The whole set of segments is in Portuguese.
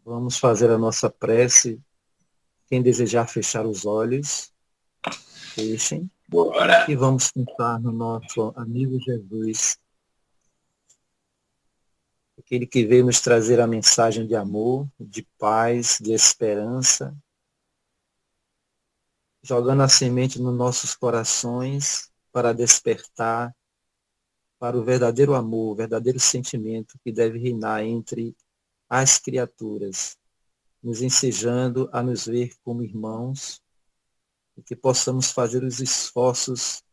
Vamos fazer a nossa prece. Quem desejar fechar os olhos, fechem. Bora. E vamos pensar no nosso amigo Jesus, aquele que veio nos trazer a mensagem de amor, de paz, de esperança, jogando a semente nos nossos corações para despertar para o verdadeiro amor, o verdadeiro sentimento que deve reinar entre as criaturas, nos ensejando a nos ver como irmãos e que possamos fazer os esforços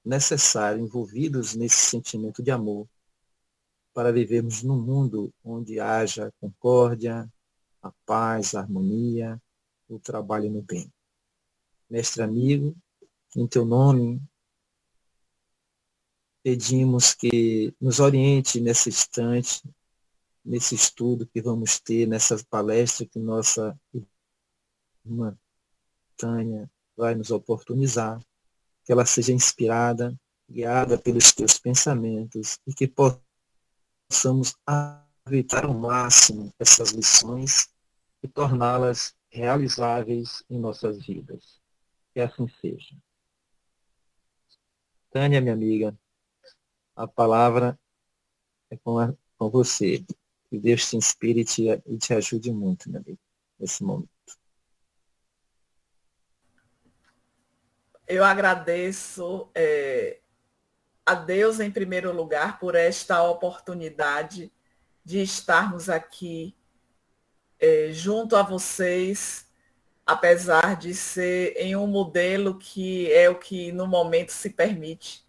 necessários, envolvidos nesse sentimento de amor, para vivermos num mundo onde haja concórdia, a paz, a harmonia, o trabalho no bem. Mestre amigo, em teu nome, pedimos que nos oriente nesse instante, nesse estudo que vamos ter, nessa palestra que nossa irmã Tânia vai nos oportunizar, que ela seja inspirada, guiada pelos teus pensamentos e que possamos aproveitar ao máximo essas lições e torná-las realizáveis em nossas vidas. Que assim seja. Tânia, minha amiga, a palavra é com você. Que Deus te inspire e te ajude muito, minha amiga, nesse momento. Eu agradeço a Deus, em primeiro lugar, por esta oportunidade de estarmos aqui junto a vocês, apesar de ser em um modelo que é o que no momento se permite.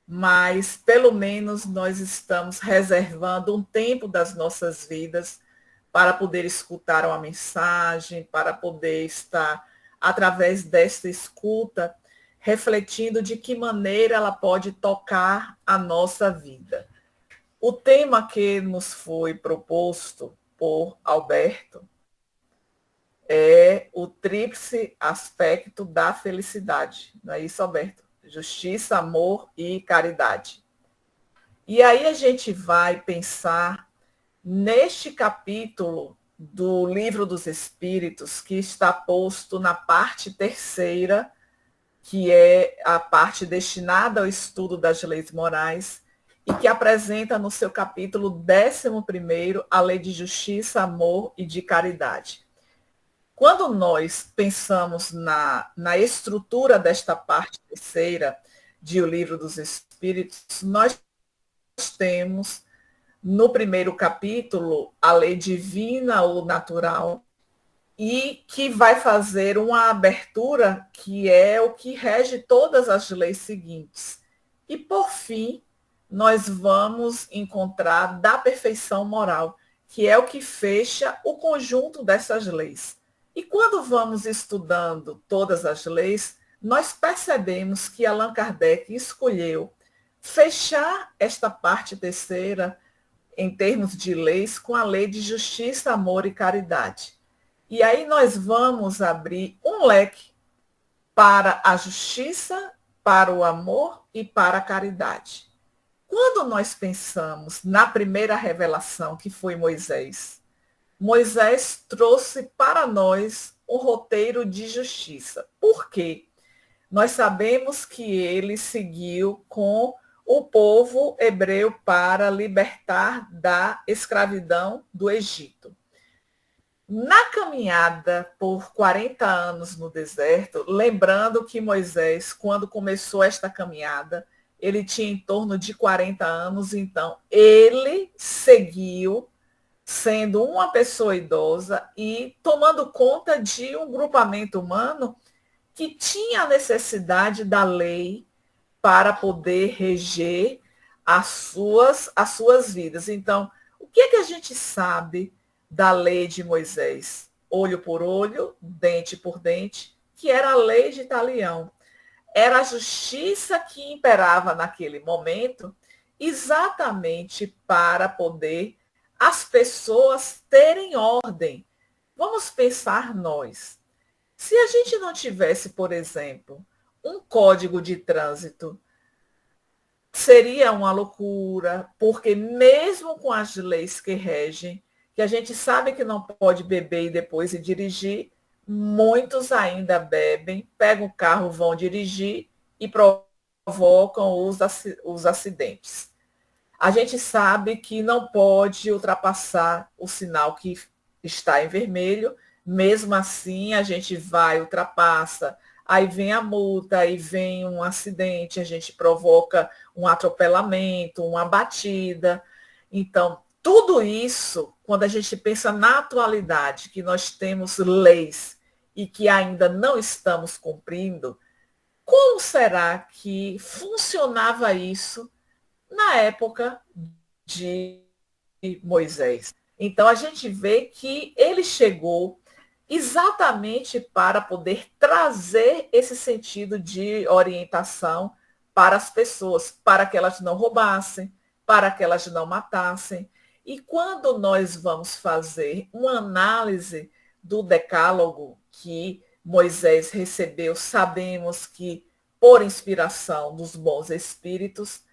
Mas, pelo menos, nós estamos reservando um tempo das nossas vidas para poder escutar uma mensagem, para poder estar, através desta escuta, refletindo de que maneira ela pode tocar a nossa vida. O tema que nos foi proposto por Alberto é o tríplice aspecto da felicidade. Não é isso, Alberto? Justiça, amor e caridade. E aí a gente vai pensar neste capítulo do Livro dos Espíritos, que está posto na parte terceira, que é a parte destinada ao estudo das leis morais, e que apresenta no seu capítulo 11º a lei de justiça, amor e de caridade. Quando nós pensamos na estrutura desta parte terceira de O Livro dos Espíritos, nós temos no primeiro capítulo a lei divina ou natural, e que vai fazer uma abertura que é o que rege todas as leis seguintes. E, por fim, nós vamos encontrar da perfeição moral, que é o que fecha o conjunto dessas leis. E quando vamos estudando todas as leis, nós percebemos que Allan Kardec escolheu fechar esta parte terceira, em termos de leis, com a lei de justiça, amor e caridade. E aí nós vamos abrir um leque para a justiça, para o amor e para a caridade. Quando nós pensamos na primeira revelação, que foi Moisés, Moisés trouxe para nós um roteiro de justiça. Por quê? Nós sabemos que ele seguiu com o povo hebreu para libertar da escravidão do Egito. Na caminhada por 40 anos no deserto, lembrando que Moisés, quando começou esta caminhada, ele tinha em torno de 40 anos, então ele seguiu sendo uma pessoa idosa e tomando conta de um grupamento humano que tinha a necessidade da lei para poder reger as suas vidas. Então, o que é que a gente sabe da lei de Moisés? Olho por olho, dente por dente, que era a lei de Talião. Era a justiça que imperava naquele momento, exatamente para poder as pessoas terem ordem. Vamos pensar nós. Se a gente não tivesse, por exemplo, um código de trânsito, seria uma loucura, porque mesmo com as leis que regem, que a gente sabe que não pode beber e depois ir dirigir, muitos ainda bebem, pegam o carro, vão dirigir e provocam os acidentes. A gente sabe que não pode ultrapassar o sinal que está em vermelho, mesmo assim a gente vai, ultrapassa, aí vem a multa, aí vem um acidente, a gente provoca um atropelamento, uma batida. Então, tudo isso, quando a gente pensa na atualidade, que nós temos leis e que ainda não estamos cumprindo, como será que funcionava isso na época de Moisés? Então, a gente vê que ele chegou exatamente para poder trazer esse sentido de orientação para as pessoas, para que elas não roubassem, para que elas não matassem. E quando nós vamos fazer uma análise do decálogo que Moisés recebeu, sabemos que por inspiração dos bons espíritos,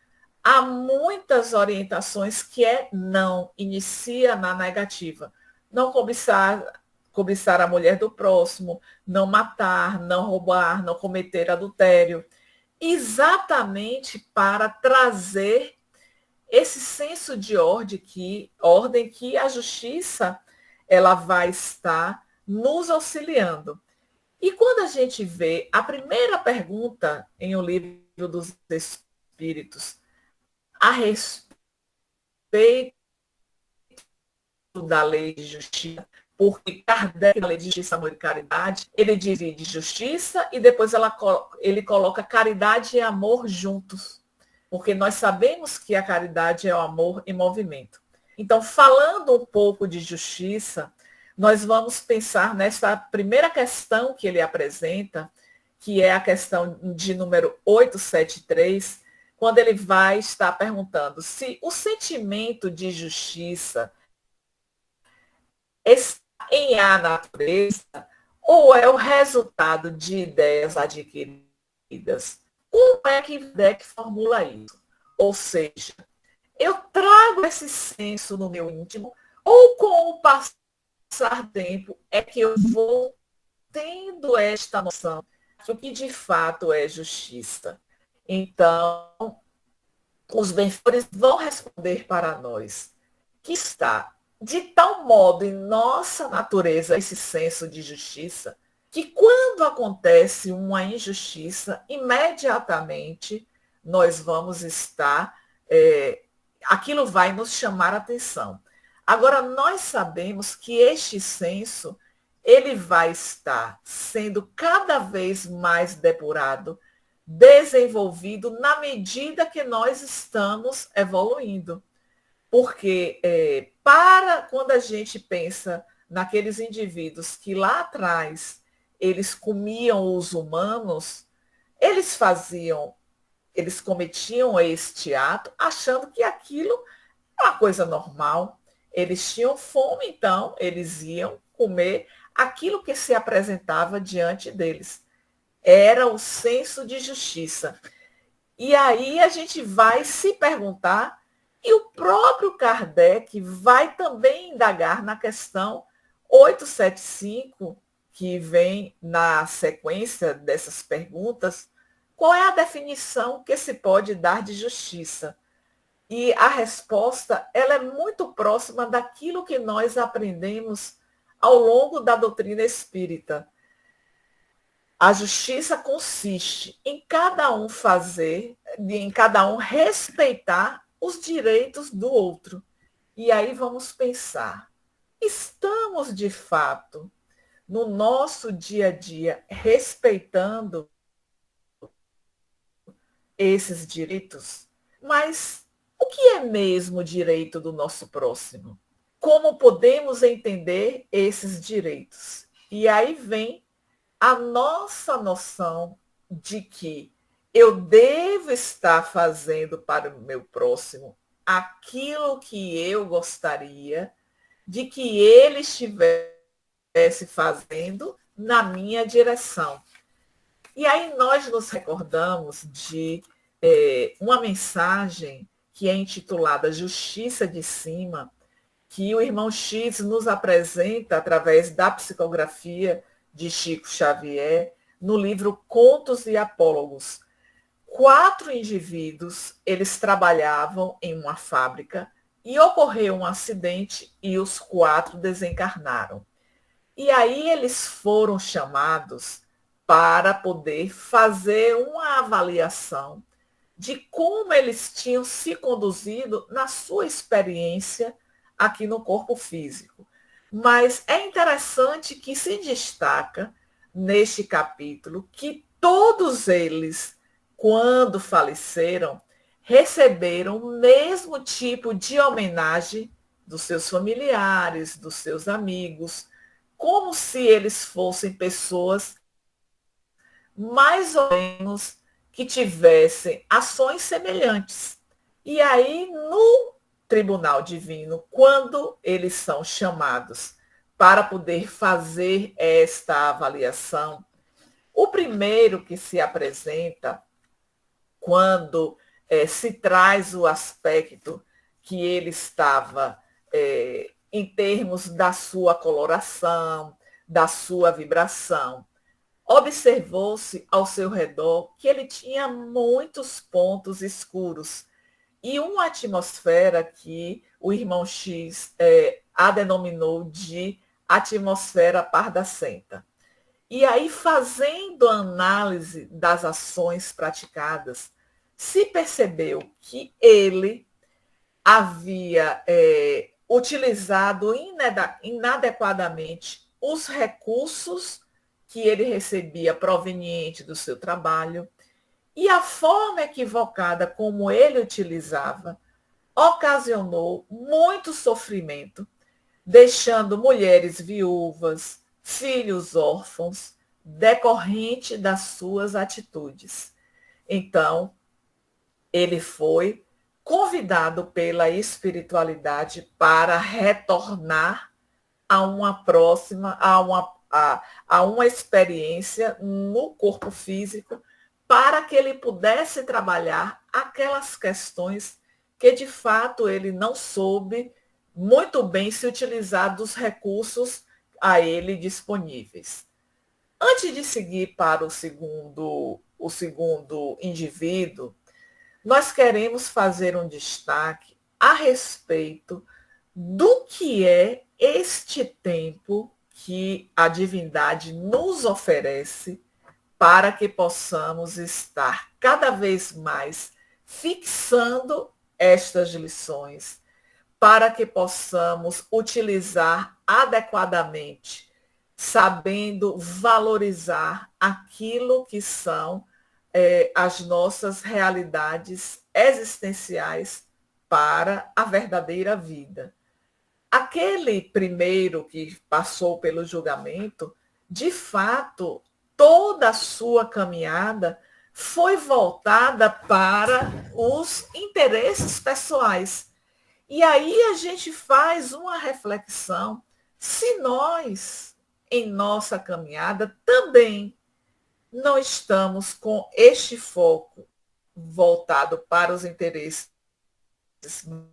há muitas orientações que não, inicia na negativa. Não cobiçar a mulher do próximo, não matar, não roubar, não cometer adultério. Exatamente para trazer esse senso de ordem que a justiça ela vai estar nos auxiliando. E quando a gente vê a primeira pergunta em O Livro dos Espíritos a respeito da lei de justiça, porque Kardec, na lei de justiça, amor e caridade, ele divide justiça e depois ele coloca caridade e amor juntos, porque nós sabemos que a caridade é o amor em movimento. Então, falando um pouco de justiça, nós vamos pensar nessa primeira questão que ele apresenta, que é a questão de número 873, quando ele vai estar perguntando se o sentimento de justiça está em a natureza ou é o resultado de ideias adquiridas. Como é que Kardec formula isso? Ou seja, eu trago esse senso no meu íntimo ou com o passar do tempo é que eu vou tendo esta noção do que de fato é justiça. Então, os benfeitores vão responder para nós que está de tal modo em nossa natureza esse senso de justiça, que quando acontece uma injustiça, imediatamente nós vamos estar, aquilo vai nos chamar a atenção. Agora, nós sabemos que este senso, ele vai estar sendo cada vez mais depurado, desenvolvido na medida que nós estamos evoluindo. Porque para quando a gente pensa naqueles indivíduos que lá atrás eles comiam os humanos, eles cometiam este ato achando que aquilo é uma coisa normal. Eles tinham fome, então eles iam comer aquilo que se apresentava diante deles. Era o senso de justiça. E aí a gente vai se perguntar, e o próprio Kardec vai também indagar na questão 875, que vem na sequência dessas perguntas, qual é a definição que se pode dar de justiça? E a resposta ela é muito próxima daquilo que nós aprendemos ao longo da doutrina espírita. A justiça consiste em cada um respeitar os direitos do outro. E aí vamos pensar, estamos de fato no nosso dia a dia respeitando esses direitos? Mas o que é mesmo o direito do nosso próximo? Como podemos entender esses direitos? E aí vem a nossa noção de que eu devo estar fazendo para o meu próximo aquilo que eu gostaria de que ele estivesse fazendo na minha direção. E aí nós nos recordamos de uma mensagem que é intitulada Justiça de Cima, que o irmão X nos apresenta através da psicografia de Chico Xavier, no livro Contos e Apólogos. 4 indivíduos, eles trabalhavam em uma fábrica e ocorreu um acidente e os 4 desencarnaram. E aí eles foram chamados para poder fazer uma avaliação de como eles tinham se conduzido na sua experiência aqui no corpo físico. Mas é interessante que se destaca neste capítulo que todos eles, quando faleceram, receberam o mesmo tipo de homenagem dos seus familiares, dos seus amigos, como se eles fossem pessoas mais ou menos que tivessem ações semelhantes. E aí, no Tribunal Divino, quando eles são chamados para poder fazer esta avaliação, o primeiro que se apresenta, quando se traz o aspecto que ele estava, em termos da sua coloração, da sua vibração, observou-se ao seu redor que ele tinha muitos pontos escuros e uma atmosfera que o irmão X a denominou de atmosfera pardacenta. E aí, fazendo a análise das ações praticadas, se percebeu que ele havia utilizado inadequadamente os recursos que ele recebia proveniente do seu trabalho e a forma equivocada como ele utilizava ocasionou muito sofrimento, deixando mulheres viúvas, filhos órfãos, decorrente das suas atitudes. Então, ele foi convidado pela espiritualidade para retornar a uma próxima, a uma experiência no corpo físico, para que ele pudesse trabalhar aquelas questões que, de fato, ele não soube muito bem se utilizar dos recursos a ele disponíveis. Antes de seguir para o segundo indivíduo, nós queremos fazer um destaque a respeito do que é este tempo que a divindade nos oferece para que possamos estar cada vez mais fixando estas lições, para que possamos utilizar adequadamente, sabendo valorizar aquilo que são as nossas realidades existenciais para a verdadeira vida. Aquele primeiro que passou pelo julgamento, de fato, toda a sua caminhada foi voltada para os interesses pessoais. E aí a gente faz uma reflexão se nós, em nossa caminhada, também não estamos com este foco voltado para os interesses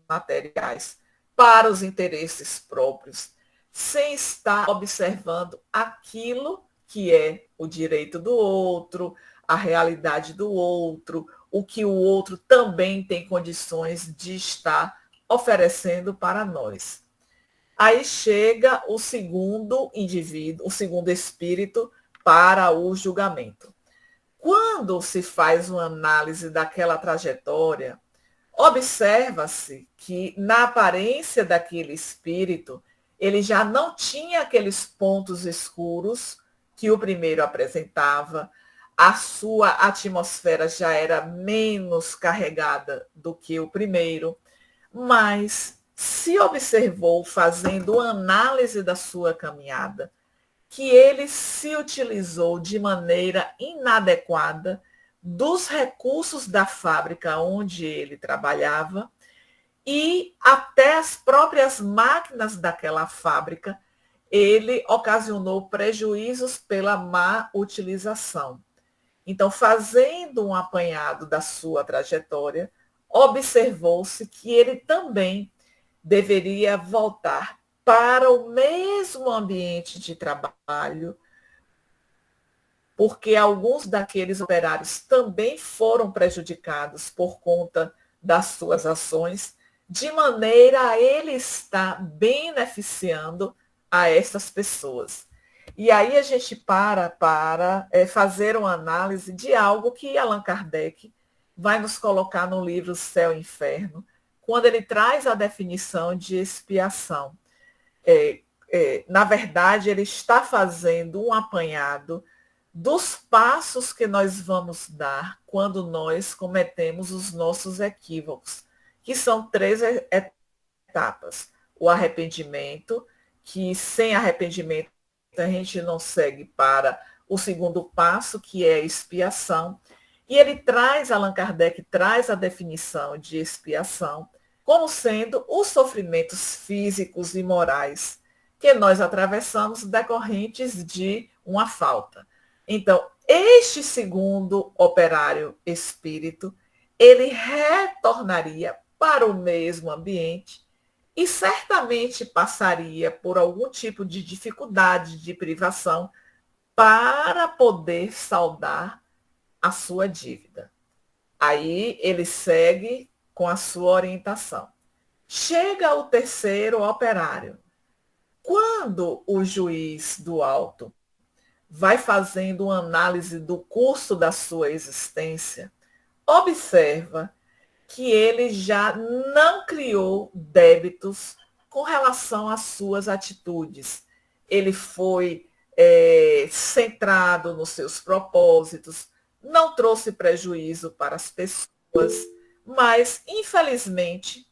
materiais, para os interesses próprios, sem estar observando aquilo que é o direito do outro, a realidade do outro, o que o outro também tem condições de estar oferecendo para nós. Aí chega o segundo indivíduo, o segundo espírito, para o julgamento. Quando se faz uma análise daquela trajetória, observa-se que, na aparência daquele espírito, ele já não tinha aqueles pontos escuros que o primeiro apresentava, a sua atmosfera já era menos carregada do que o primeiro, mas se observou, fazendo análise da sua caminhada, que ele se utilizou de maneira inadequada dos recursos da fábrica onde ele trabalhava e até as próprias máquinas daquela fábrica, ele ocasionou prejuízos pela má utilização. Então, fazendo um apanhado da sua trajetória, observou-se que ele também deveria voltar para o mesmo ambiente de trabalho, porque alguns daqueles operários também foram prejudicados por conta das suas ações, de maneira a ele estar beneficiando a essas pessoas. E aí a gente para fazer uma análise de algo que Allan Kardec vai nos colocar no livro Céu e Inferno, quando ele traz a definição de expiação. Na verdade, ele está fazendo um apanhado dos passos que nós vamos dar quando nós cometemos os nossos equívocos, que são 3 etapas. O arrependimento, que sem arrependimento a gente não segue para o segundo passo, que é a expiação. E ele traz, Allan Kardec traz a definição de expiação como sendo os sofrimentos físicos e morais que nós atravessamos decorrentes de uma falta. Então, este segundo operário espírito, ele retornaria para o mesmo ambiente e certamente passaria por algum tipo de dificuldade, de privação, para poder saldar a sua dívida. Aí ele segue com a sua orientação. Chega o terceiro operário. Quando o juiz do alto vai fazendo uma análise do curso da sua existência, observa que ele já não criou débitos com relação às suas atitudes. Ele foi centrado nos seus propósitos, não trouxe prejuízo para as pessoas, mas, infelizmente,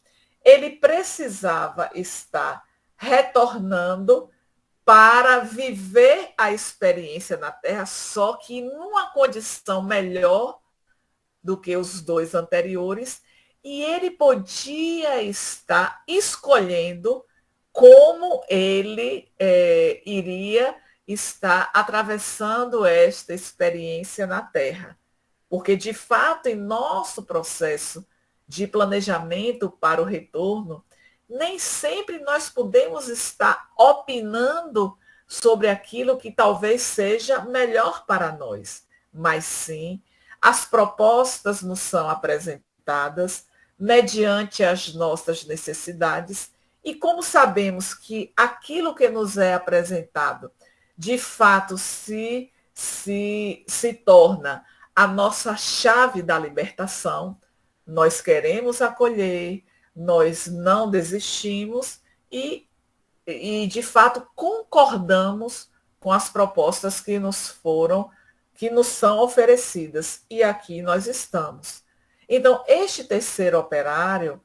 ele precisava estar retornando para viver a experiência na Terra, só que numa condição melhor do que os 2 anteriores, e ele podia estar escolhendo como ele iria estar atravessando esta experiência na Terra. Porque, de fato, em nosso processo de planejamento para o retorno, nem sempre nós podemos estar opinando sobre aquilo que talvez seja melhor para nós, mas sim, as propostas nos são apresentadas mediante as nossas necessidades, e como sabemos que aquilo que nos é apresentado, de fato, se torna a nossa chave da libertação, nós queremos acolher, nós não desistimos e, de fato, concordamos com as propostas que nos são oferecidas. E aqui nós estamos. Então, este terceiro operário,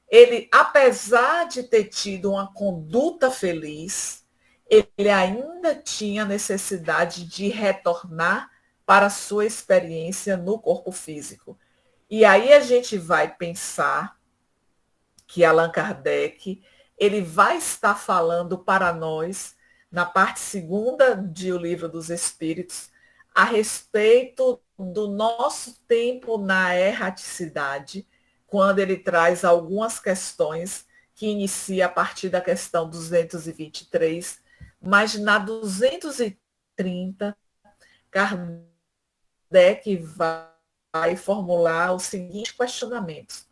ele, apesar de ter tido uma conduta feliz, ele ainda tinha necessidade de retornar para a sua experiência no corpo físico. E aí a gente vai pensar que Allan Kardec, ele vai estar falando para nós, na parte 2ª de O Livro dos Espíritos, a respeito do nosso tempo na erraticidade, quando ele traz algumas questões que inicia a partir da questão 223, mas na 230, Kardec vai formular o seguinte questionamento.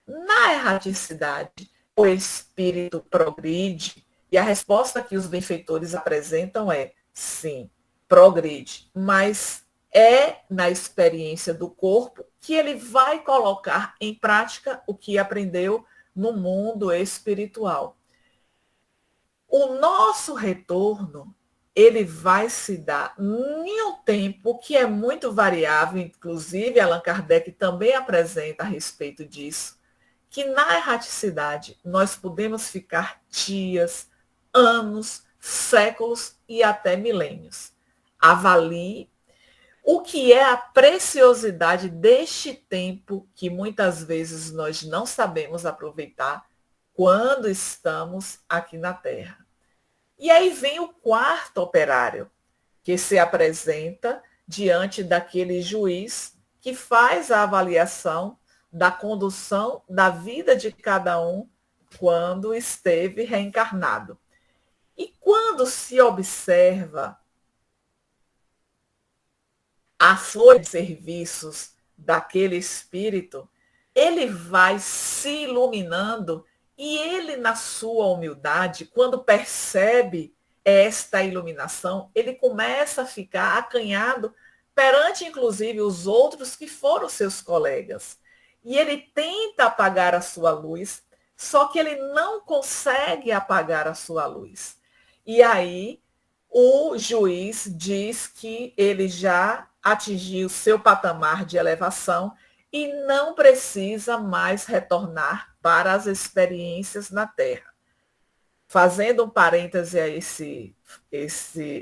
Na erraticidade, o espírito progride? E a resposta que os benfeitores apresentam é sim, progride, mas é na experiência do corpo que ele vai colocar em prática o que aprendeu no mundo espiritual. O nosso retorno, ele vai se dar em um tempo que é muito variável, inclusive Allan Kardec também apresenta a respeito disso, que na erraticidade nós podemos ficar dias, anos, séculos e até milênios. Avalie o que é a preciosidade deste tempo que muitas vezes nós não sabemos aproveitar quando estamos aqui na Terra. E aí vem o quarto operário, que se apresenta diante daquele juiz que faz a avaliação da condução da vida de cada um quando esteve reencarnado. E quando se observa a folha de serviços daquele espírito, ele vai se iluminando e ele, na sua humildade, quando percebe esta iluminação, ele começa a ficar acanhado perante, inclusive, os outros que foram seus colegas. E ele tenta apagar a sua luz, só que ele não consegue apagar a sua luz. E aí o juiz diz que ele já atingiu seu patamar de elevação e não precisa mais retornar para as experiências na Terra. Fazendo um parêntese a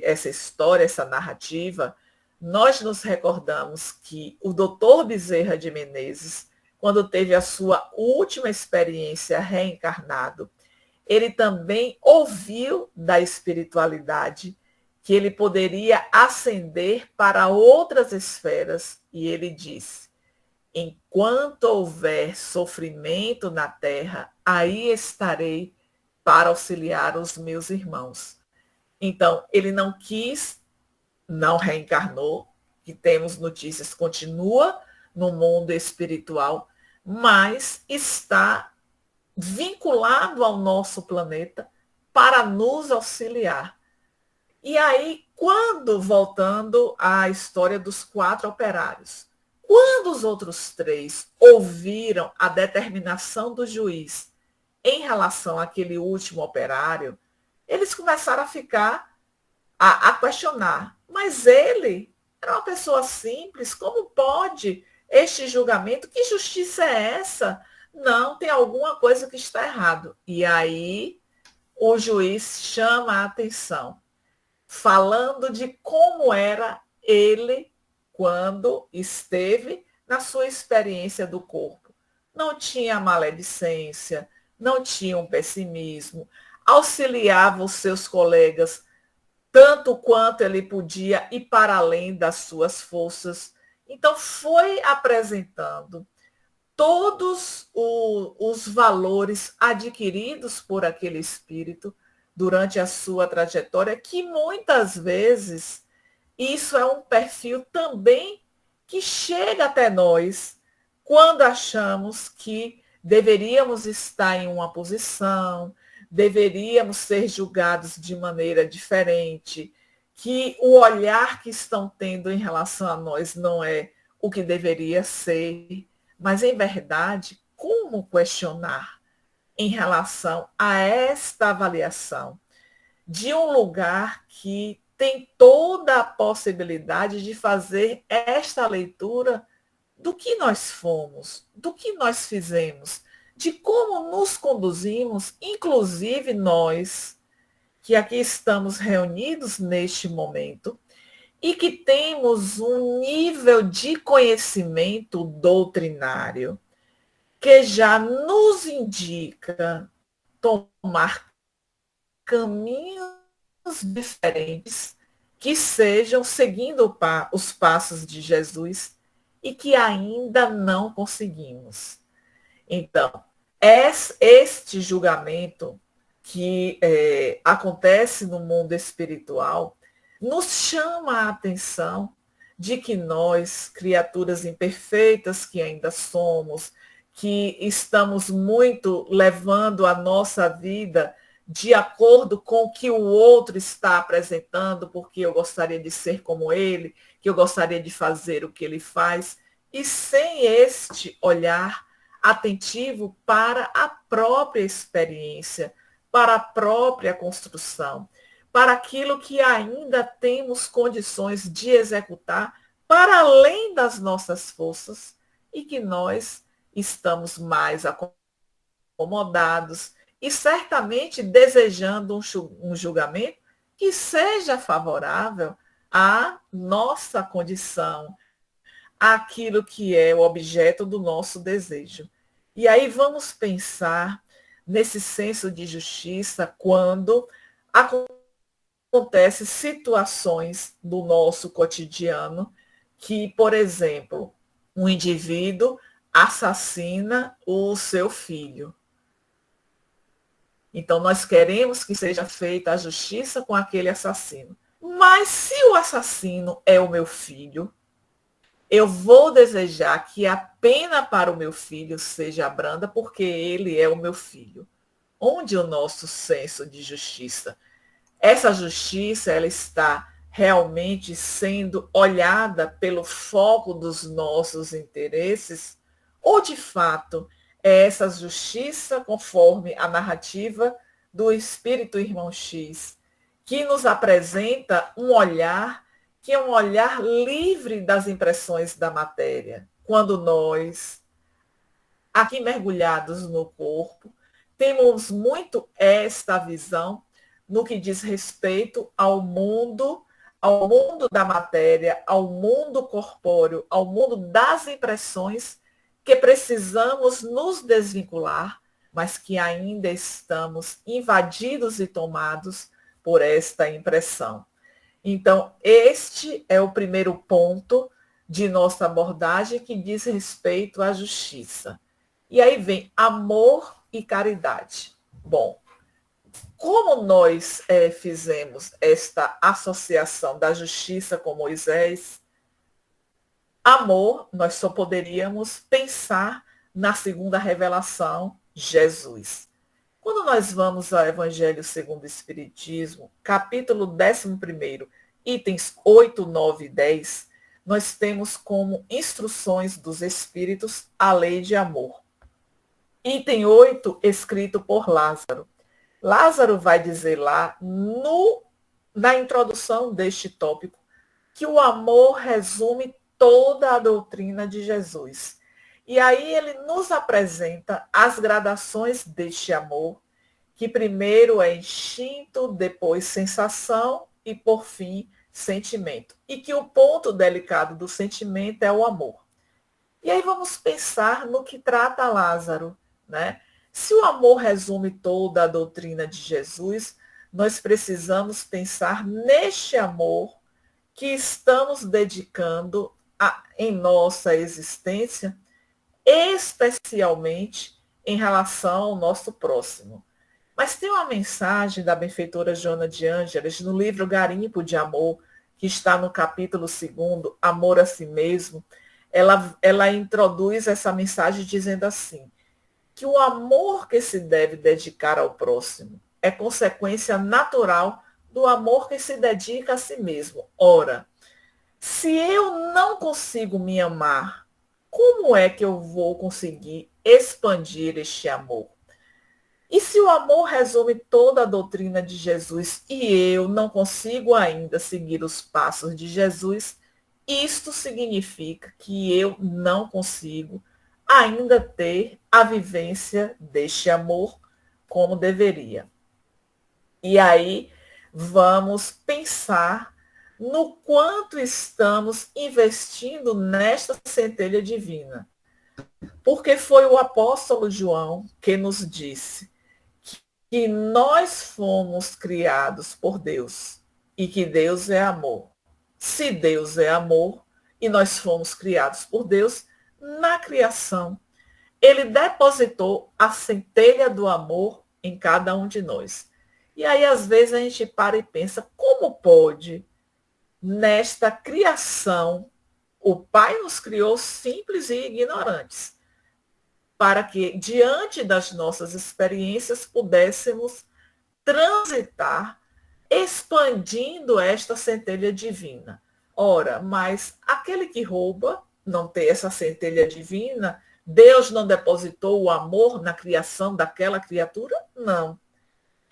essa história, essa narrativa, nós nos recordamos que o Dr. Bezerra de Menezes, quando teve a sua última experiência reencarnado, ele também ouviu da espiritualidade que ele poderia ascender para outras esferas, e ele disse: enquanto houver sofrimento na terra, aí estarei para auxiliar os meus irmãos. Então, ele não quis, não reencarnou, que temos notícias, continua no mundo espiritual, mas está vinculado ao nosso planeta para nos auxiliar. E aí, quando, voltando à história dos 4 operários, quando os outros 3 ouviram a determinação do juiz em relação àquele último operário, eles começaram a ficar, a questionar. Mas ele era uma pessoa simples, como pode este julgamento? Que justiça é essa? Não, tem alguma coisa que está errado. E aí o juiz chama a atenção, falando de como era ele quando esteve na sua experiência do corpo. Não tinha maledicência, não tinha um pessimismo, auxiliava os seus colegas tanto quanto ele podia e para além das suas forças. Então, foi apresentando todos os valores adquiridos por aquele espírito durante a sua trajetória, que muitas vezes isso é um perfil também que chega até nós quando achamos que deveríamos estar em uma posição, deveríamos ser julgados de maneira diferente, que o olhar que estão tendo em relação a nós não é o que deveria ser, mas, em verdade, como questionar em relação a esta avaliação de um lugar que tem toda a possibilidade de fazer esta leitura do que nós fomos, do que nós fizemos, de como nos conduzimos, inclusive nós, que aqui estamos reunidos neste momento, e que temos um nível de conhecimento doutrinário que já nos indica tomar caminhos diferentes que sejam seguindo os passos de Jesus e que ainda não conseguimos. Então, este julgamento que acontece no mundo espiritual nos chama a atenção de que nós, criaturas imperfeitas que ainda somos, que estamos muito levando a nossa vida de acordo com o que o outro está apresentando, porque eu gostaria de ser como ele, que eu gostaria de fazer o que ele faz, e sem este olhar atentivo para a própria experiência, para a própria construção, para aquilo que ainda temos condições de executar para além das nossas forças e que nós estamos mais acomodados e certamente desejando um julgamento que seja favorável à nossa condição, àquilo que é o objeto do nosso desejo. E aí vamos pensar nesse senso de justiça quando acontecem situações do nosso cotidiano que, por exemplo, um indivíduo assassina o seu filho. Então, nós queremos que seja feita a justiça com aquele assassino. Mas se o assassino é o meu filho, eu vou desejar que a pena para o meu filho seja branda, porque ele é o meu filho. Onde o nosso senso de justiça? Essa justiça, ela está realmente sendo olhada pelo foco dos nossos interesses? Ou, de fato, é essa justiça conforme a narrativa do Espírito Irmão X, que nos apresenta um olhar que é um olhar livre das impressões da matéria, quando nós, aqui mergulhados no corpo, temos muito esta visão no que diz respeito ao mundo da matéria, ao mundo corpóreo, ao mundo das impressões, que precisamos nos desvincular, mas que ainda estamos invadidos e tomados por esta impressão. Então, este é o primeiro ponto de nossa abordagem, que diz respeito à justiça. E aí vem amor e caridade. Bom, como nós fizemos esta associação da justiça com Moisés, amor, nós só poderíamos pensar na segunda revelação, Jesus. Quando nós vamos ao Evangelho segundo o Espiritismo, capítulo 11, itens 8, 9 e 10, nós temos como instruções dos Espíritos a lei de amor. Item 8, escrito por Lázaro. Lázaro vai dizer lá, na introdução deste tópico, que o amor resume toda a doutrina de Jesus. E aí ele nos apresenta as gradações deste amor, que primeiro é instinto, depois sensação e, por fim, sentimento. E que o ponto delicado do sentimento é o amor. E aí vamos pensar no que trata Lázaro, né? Se o amor resume toda a doutrina de Jesus, nós precisamos pensar neste amor que estamos dedicando em nossa existência, especialmente em relação ao nosso próximo. Mas tem uma mensagem da benfeitora Joana de Ângeles no livro Garimpo de Amor, que está no capítulo 2, Amor a Si Mesmo. Ela introduz essa mensagem dizendo assim, que o amor que se deve dedicar ao próximo é consequência natural do amor que se dedica a si mesmo. Ora, se eu não consigo me amar, como é que eu vou conseguir expandir este amor? E se o amor resume toda a doutrina de Jesus e eu não consigo ainda seguir os passos de Jesus, isto significa que eu não consigo ainda ter a vivência deste amor como deveria. E aí vamos pensar no quanto estamos investindo nesta centelha divina. Porque foi o apóstolo João que nos disse que nós fomos criados por Deus e que Deus é amor. Se Deus é amor e nós fomos criados por Deus, na criação, ele depositou a centelha do amor em cada um de nós. E aí, às vezes, a gente para e pensa, como pode, nesta criação, o Pai nos criou simples e ignorantes, para que, diante das nossas experiências, pudéssemos transitar, expandindo esta centelha divina. Ora, mas aquele que rouba não tem essa centelha divina, Deus não depositou o amor na criação daquela criatura? Não.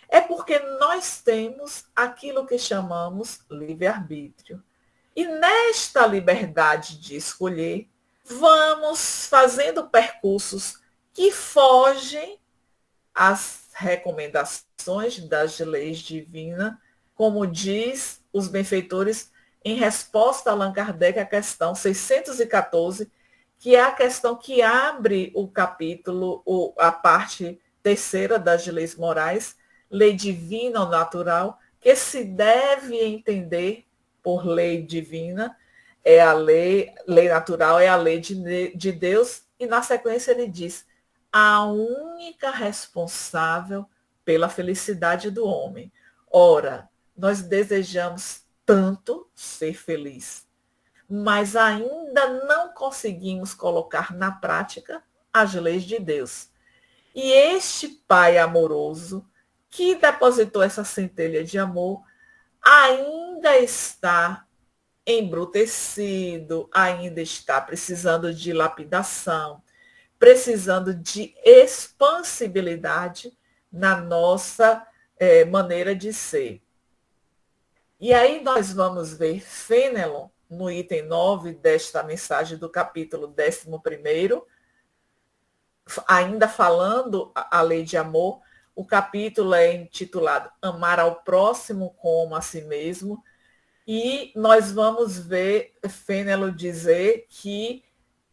É porque nós temos aquilo que chamamos livre-arbítrio. E nesta liberdade de escolher, vamos fazendo percursos que fogem às recomendações das leis divinas, como diz os benfeitores em resposta a Allan Kardec, a questão 614, que é a questão que abre o capítulo, a parte terceira das leis morais, lei divina ou natural, que se deve entender por lei divina, é a lei natural é a lei de Deus, e na sequência ele diz, a única responsável pela felicidade do homem. Ora, nós desejamos tanto ser feliz, mas ainda não conseguimos colocar na prática as leis de Deus. E este Pai amoroso, que depositou essa centelha de amor, ainda está embrutecido, ainda está precisando de lapidação, precisando de expansibilidade na nossa maneira de ser. E aí nós vamos ver Fênelon, no item 9 desta mensagem do capítulo 11º, ainda falando a lei de amor. O capítulo é intitulado Amar ao próximo como a si mesmo, e nós vamos ver Fênelon dizer que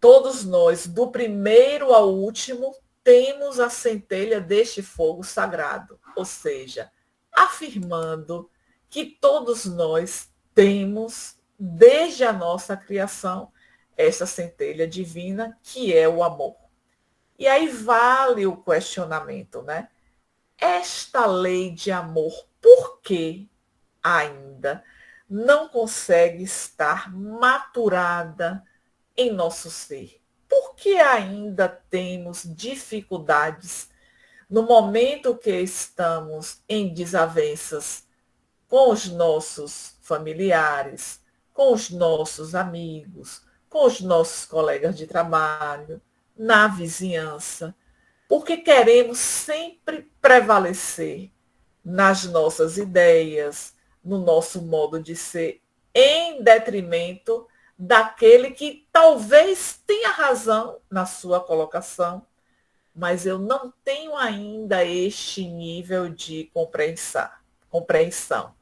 todos nós, do primeiro ao último, temos a centelha deste fogo sagrado, ou seja, afirmando que todos nós temos, desde a nossa criação, essa centelha divina, que é o amor. E aí vale o questionamento, né? Esta lei de amor, por que ainda não consegue estar maturada em nosso ser? Por que ainda temos dificuldades no momento que estamos em desavenças com os nossos familiares, com os nossos amigos, com os nossos colegas de trabalho, na vizinhança? Porque queremos sempre prevalecer nas nossas ideias, no nosso modo de ser, em detrimento daquele que talvez tenha razão na sua colocação, mas eu não tenho ainda este nível de compreensão.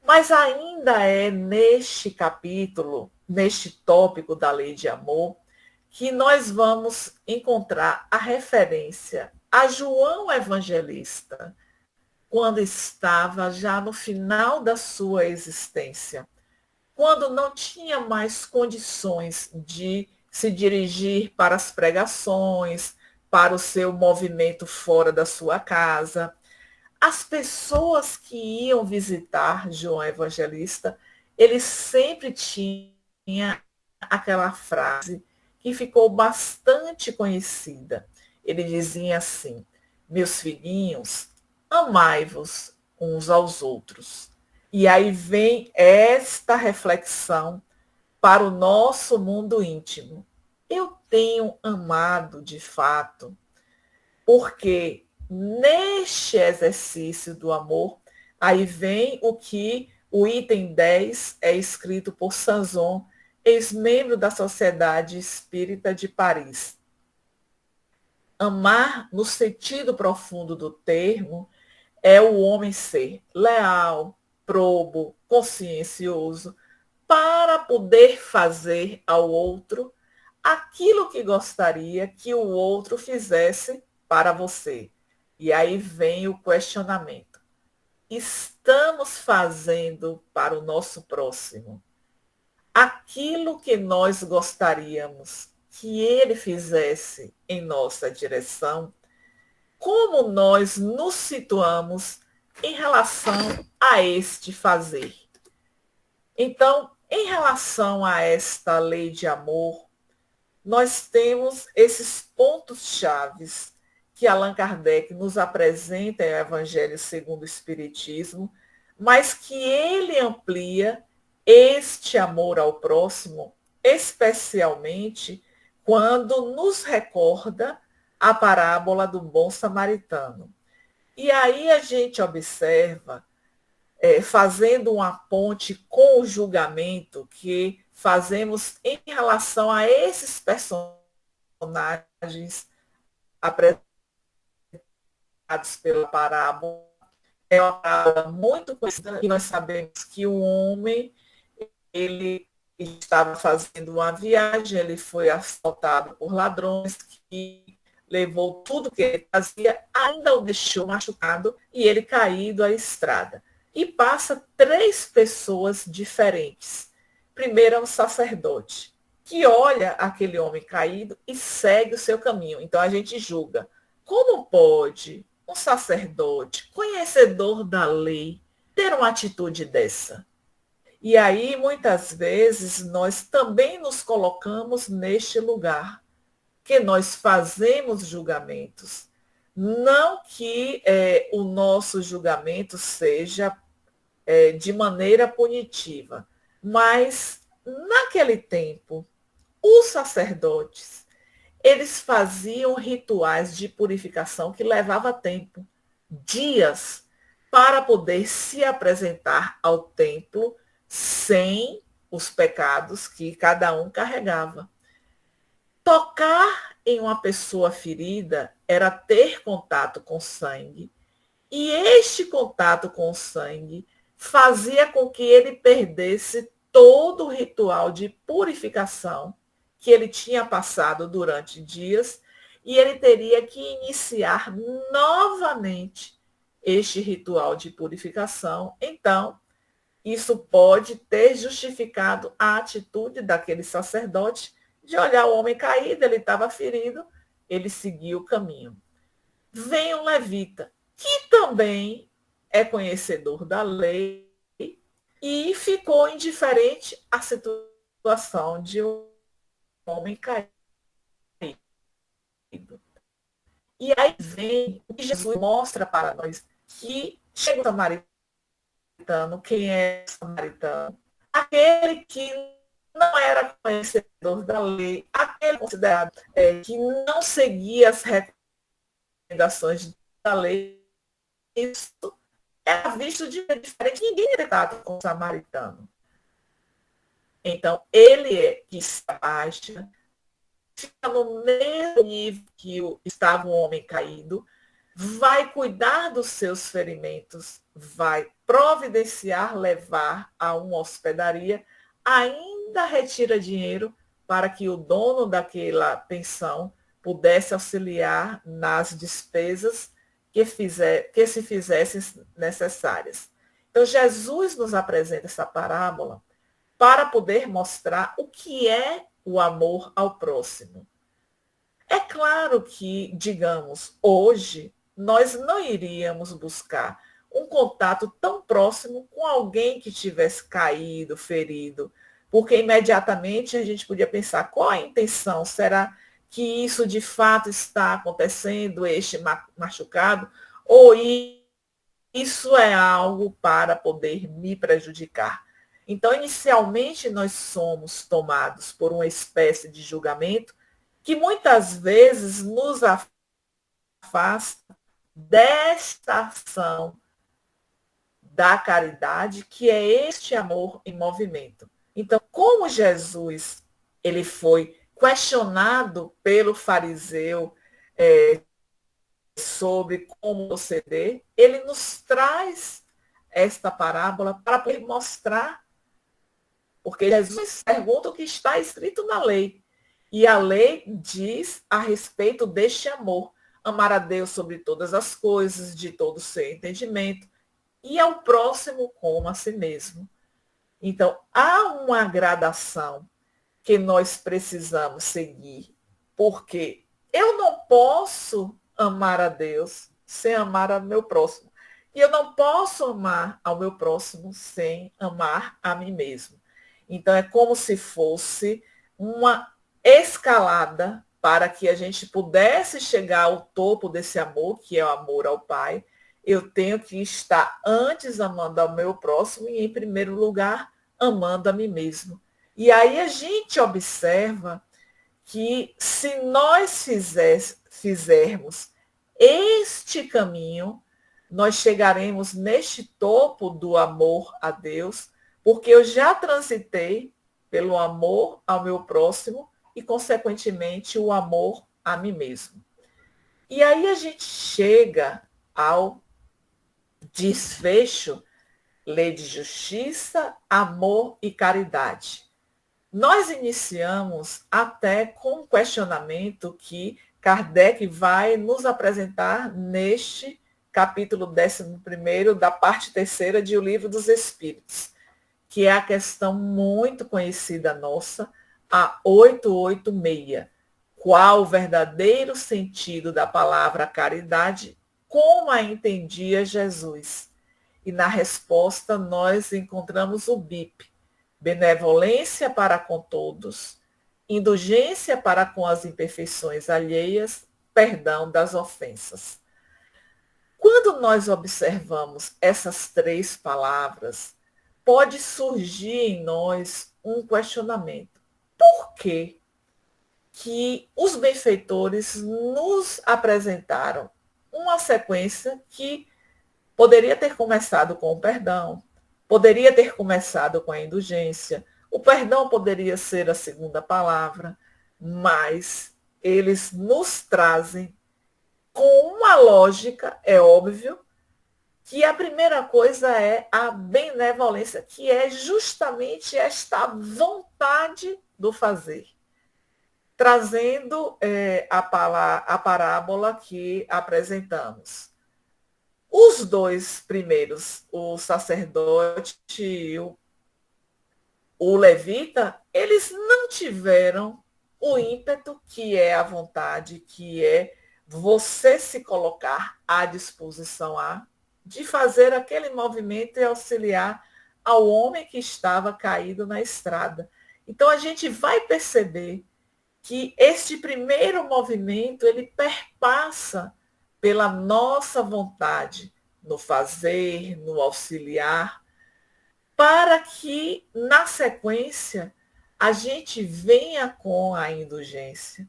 Mas ainda é neste capítulo, neste tópico da lei de amor, que nós vamos encontrar a referência a João Evangelista, quando estava já no final da sua existência, quando não tinha mais condições de se dirigir para as pregações, para o seu movimento fora da sua casa. As pessoas que iam visitar João Evangelista, ele sempre tinha aquela frase que ficou bastante conhecida. Ele dizia assim: meus filhinhos, amai-vos uns aos outros. E aí vem esta reflexão para o nosso mundo íntimo. Eu tenho amado de fato, porque neste exercício do amor, aí vem o que o item 10 é escrito por Sanson, ex-membro da Sociedade Espírita de Paris. Amar, no sentido profundo do termo, é o homem ser leal, probo, consciencioso, para poder fazer ao outro aquilo que gostaria que o outro fizesse para você. E aí vem o questionamento. Estamos fazendo para o nosso próximo aquilo que nós gostaríamos que ele fizesse em nossa direção? Como nós nos situamos em relação a este fazer? Então, em relação a esta lei de amor, nós temos esses pontos chaves que Allan Kardec nos apresenta em O Evangelho segundo o Espiritismo, mas que ele amplia este amor ao próximo, especialmente quando nos recorda a parábola do bom samaritano. E aí a gente observa, fazendo uma ponte com o julgamento que fazemos em relação a esses personagens apresentados pela parábola. É uma parábola muito conhecida, e nós sabemos que o homem, ele estava fazendo uma viagem, ele foi assaltado por ladrões que levou tudo que ele fazia, ainda o deixou machucado e ele caído à estrada. E passa 3 pessoas diferentes. Primeiro é um sacerdote, que olha aquele homem caído e segue o seu caminho. Então a gente julga. Como pode um sacerdote, conhecedor da lei, ter uma atitude dessa? E aí, muitas vezes, nós também nos colocamos neste lugar, que nós fazemos julgamentos. Não que o nosso julgamento seja de maneira punitiva, mas naquele tempo, os sacerdotes, eles faziam rituais de purificação que levava tempo, dias, para poder se apresentar ao templo sem os pecados que cada um carregava. Tocar em uma pessoa ferida era ter contato com sangue, e este contato com o sangue fazia com que ele perdesse todo o ritual de purificação que ele tinha passado durante dias, e ele teria que iniciar novamente este ritual de purificação. Então, isso pode ter justificado a atitude daquele sacerdote de olhar o homem caído, ele estava ferido, ele seguiu o caminho. Vem um levita, que também é conhecedor da lei, e ficou indiferente à situação de um homem caído. E aí vem o que Jesus mostra para nós, que chega o samaritano, quem é o samaritano? Aquele que não era conhecedor da lei, aquele considerado que não seguia as recomendações da lei. Isso era visto de diferente. Ninguém era tratado com o samaritano. Então, ele que se abaixa, fica no mesmo nível que estava o homem caído, vai cuidar dos seus ferimentos, vai providenciar, levar a uma hospedaria, ainda retira dinheiro para que o dono daquela pensão pudesse auxiliar nas despesas que se fizessem necessárias. Então, Jesus nos apresenta essa parábola para poder mostrar o que é o amor ao próximo. É claro que, digamos, hoje, nós não iríamos buscar um contato tão próximo com alguém que tivesse caído, ferido, porque imediatamente a gente podia pensar qual a intenção, será que isso de fato está acontecendo, este machucado, ou isso é algo para poder me prejudicar. Então, inicialmente, nós somos tomados por uma espécie de julgamento que muitas vezes nos afasta desta ação da caridade, que é este amor em movimento. Então, como Jesus ele foi questionado pelo fariseu sobre como proceder, ele nos traz esta parábola para poder mostrar, porque Jesus pergunta o que está escrito na lei. E a lei diz a respeito deste amor. Amar a Deus sobre todas as coisas, de todo o seu entendimento, e ao próximo como a si mesmo. Então, há uma gradação que nós precisamos seguir, porque eu não posso amar a Deus sem amar ao meu próximo. E eu não posso amar ao meu próximo sem amar a mim mesmo. Então, é como se fosse uma escalada para que a gente pudesse chegar ao topo desse amor, que é o amor ao Pai. Eu tenho que estar antes amando ao meu próximo e, em primeiro lugar, amando a mim mesmo. E aí a gente observa que se nós fizermos este caminho, nós chegaremos neste topo do amor a Deus, porque eu já transitei pelo amor ao meu próximo e, consequentemente, o amor a mim mesmo. E aí a gente chega ao desfecho, lei de justiça, amor e caridade. Nós iniciamos até com um questionamento que Kardec vai nos apresentar neste capítulo 11º da parte 3ª de O Livro dos Espíritos, que é a questão muito conhecida nossa, a 886. Qual o verdadeiro sentido da palavra caridade? Como a entendia Jesus? E na resposta nós encontramos o BIP: benevolência para com todos, indulgência para com as imperfeições alheias, perdão das ofensas. Quando nós observamos essas três palavras, pode surgir em nós um questionamento. Por que os benfeitores nos apresentaram uma sequência que poderia ter começado com o perdão, poderia ter começado com a indulgência, o perdão poderia ser a segunda palavra, mas eles nos trazem com uma lógica, é óbvio, que a primeira coisa é a benevolência, que é justamente esta vontade do fazer. Trazendo a parábola que apresentamos. Os dois primeiros, o sacerdote e o levita, eles não tiveram o ímpeto, que é a vontade, que é você se colocar à disposição de fazer aquele movimento e auxiliar ao homem que estava caído na estrada. Então a gente vai perceber que este primeiro movimento ele perpassa pela nossa vontade no fazer, no auxiliar, para que, na sequência, a gente venha com a indulgência,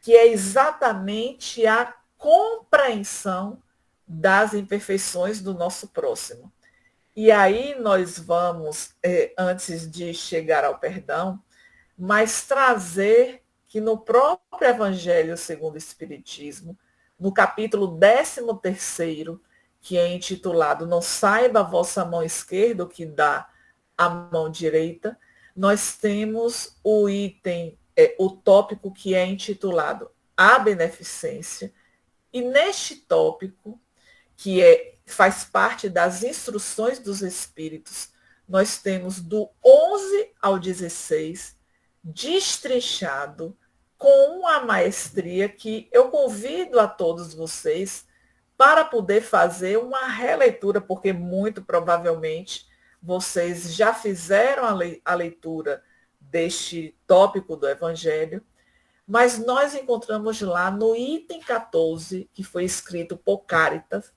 que é exatamente a compreensão das imperfeições do nosso próximo. E aí nós vamos, antes de chegar ao perdão, mas trazer que no próprio Evangelho segundo o Espiritismo, no capítulo 13º, que é intitulado Não saiba a vossa mão esquerda o que dá a mão direita, nós temos o item, o tópico que é intitulado A Beneficência, e neste tópico, que faz parte das instruções dos Espíritos, nós temos do 11 ao 16, destrinchado com uma maestria que eu convido a todos vocês para poder fazer uma releitura, porque muito provavelmente vocês já fizeram a leitura deste tópico do Evangelho, mas nós encontramos lá no item 14, que foi escrito por Cáritas.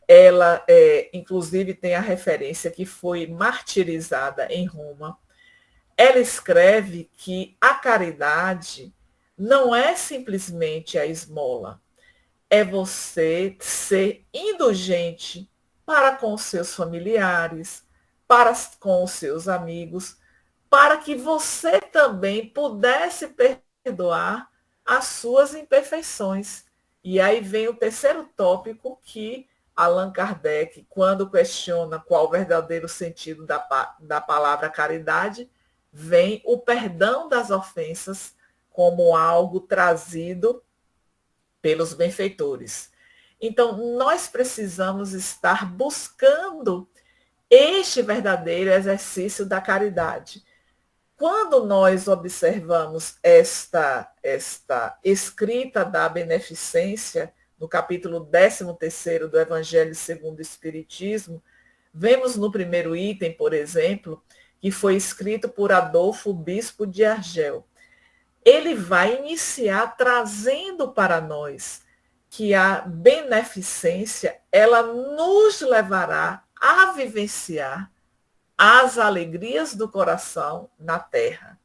Ela, inclusive, tem a referência que foi martirizada em Roma. Ela escreve que a caridade não é simplesmente a esmola, é você ser indulgente para com os seus familiares, para com os seus amigos, para que você também pudesse perdoar as suas imperfeições. E aí vem o terceiro tópico que Allan Kardec, quando questiona qual o verdadeiro sentido da palavra caridade, vem o perdão das ofensas como algo trazido pelos benfeitores. Então, nós precisamos estar buscando este verdadeiro exercício da caridade. Quando nós observamos esta escrita da beneficência, no capítulo 13º do Evangelho segundo o Espiritismo, vemos no primeiro item, por exemplo, que foi escrito por Adolfo, bispo de Argel. Ele vai iniciar trazendo para nós que a beneficência, ela nos levará a vivenciar as alegrias do coração na terra.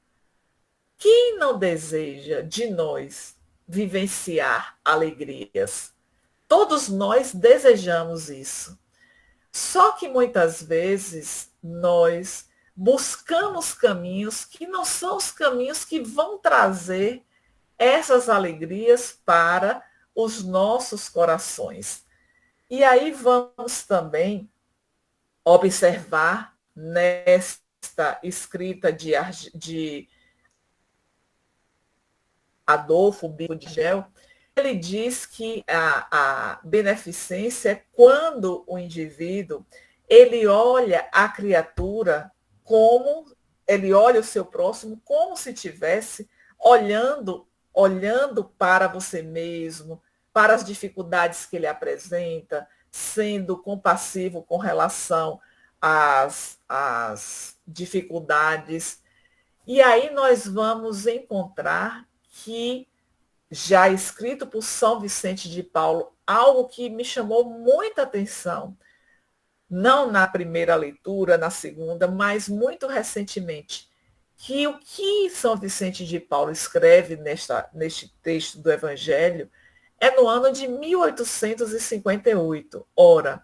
Quem não deseja de nós vivenciar alegrias? Todos nós desejamos isso. Só que muitas vezes nós buscamos caminhos que não são os caminhos que vão trazer essas alegrias para os nossos corações. E aí vamos também observar nesta escrita de Adolfo Bispo de Argel, ele diz que a beneficência é quando o indivíduo ele olha a criatura como ele olha o seu próximo como se tivesse olhando para você mesmo, para as dificuldades que ele apresenta, sendo compassivo com relação às dificuldades. E aí nós vamos encontrar que, já escrito por São Vicente de Paulo, algo que me chamou muita atenção, não na primeira leitura, na segunda, mas muito recentemente, que o que São Vicente de Paulo escreve neste texto do Evangelho é no ano de 1858. Ora,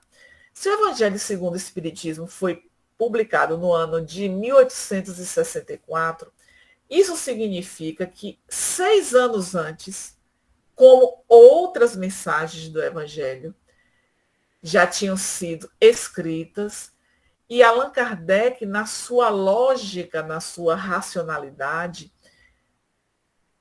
se o Evangelho segundo o Espiritismo foi publicado no ano de 1864, isso significa que 6 anos antes, como outras mensagens do Evangelho já tinham sido escritas, e Allan Kardec, na sua lógica, na sua racionalidade,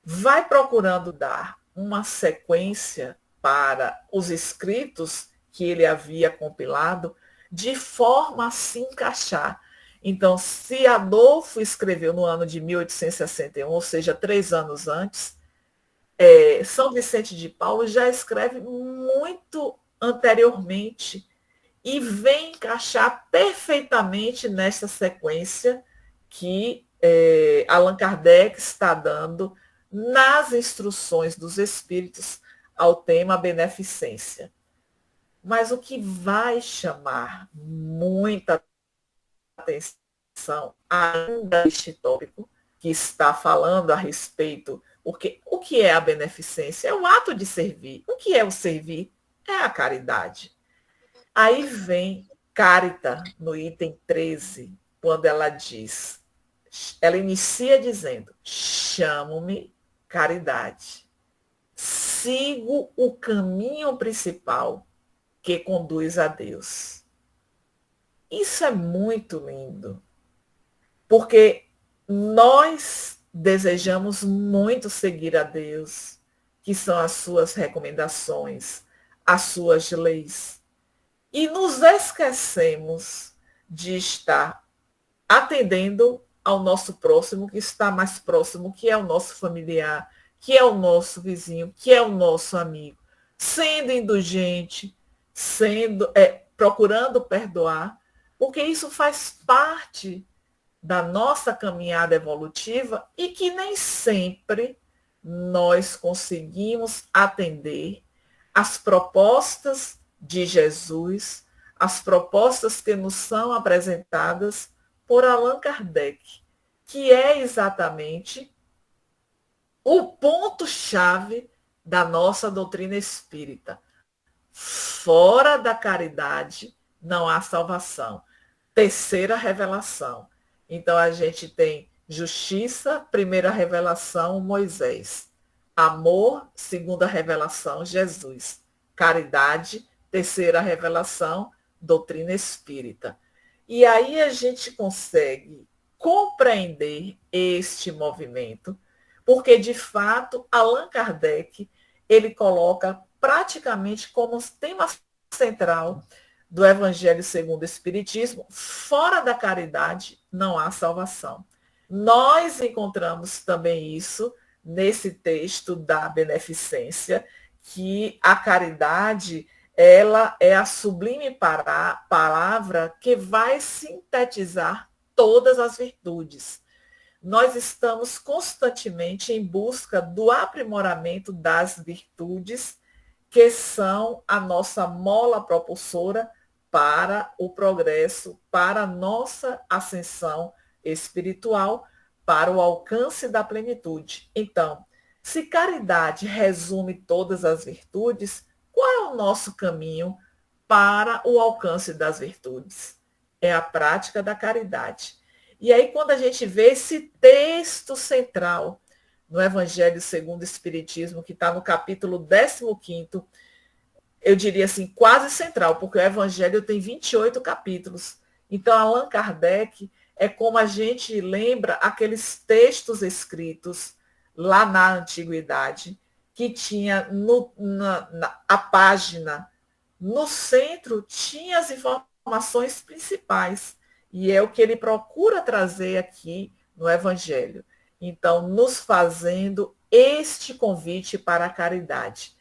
vai procurando dar uma sequência para os escritos que ele havia compilado, de forma a se encaixar. Então, se Adolfo escreveu no ano de 1861, ou seja, 3 anos antes, São Vicente de Paulo já escreve muito anteriormente e vem encaixar perfeitamente nesta sequência que Allan Kardec está dando nas instruções dos espíritos ao tema beneficência. Mas o que vai chamar muita atenção ainda este tópico, que está falando a respeito, porque o que é a beneficência? É o ato de servir. O que é o servir? É a caridade. Aí vem Carita, no item 13, quando ela diz, ela inicia dizendo, chamo-me caridade. Sigo o caminho principal que conduz a Deus. Isso é muito lindo, porque nós desejamos muito seguir a Deus, que são as suas recomendações, as suas leis. E nos esquecemos de estar atendendo ao nosso próximo, que está mais próximo, que é o nosso familiar, que é o nosso vizinho, que é o nosso amigo, sendo indulgente, procurando perdoar, porque isso faz parte da nossa caminhada evolutiva e que nem sempre nós conseguimos atender às propostas de Jesus, as propostas que nos são apresentadas por Allan Kardec, que é exatamente o ponto-chave da nossa doutrina espírita. Fora da caridade não há salvação. Terceira revelação. Então a gente tem justiça, primeira revelação, Moisés. Amor, segunda revelação, Jesus. Caridade, terceira revelação, doutrina espírita. E aí a gente consegue compreender este movimento, porque, de fato, Allan Kardec, ele coloca praticamente como tema central do Evangelho segundo o Espiritismo, fora da caridade não há salvação. Nós encontramos também isso nesse texto da beneficência, que a caridade, ela é a sublime palavra que vai sintetizar todas as virtudes. Nós estamos constantemente em busca do aprimoramento das virtudes, que são a nossa mola propulsora para o progresso, para a nossa ascensão espiritual, para o alcance da plenitude. Então, se caridade resume todas as virtudes, qual é o nosso caminho para o alcance das virtudes? É a prática da caridade. E aí, quando a gente vê esse texto central no Evangelho segundo o Espiritismo, que está no capítulo 15º, eu diria assim, quase central, porque o Evangelho tem 28 capítulos. Então, Allan Kardec é como a gente lembra aqueles textos escritos lá na antiguidade, que tinha a página, no centro, tinha as informações principais. E é o que ele procura trazer aqui no Evangelho. Então, nos fazendo este convite para a caridade.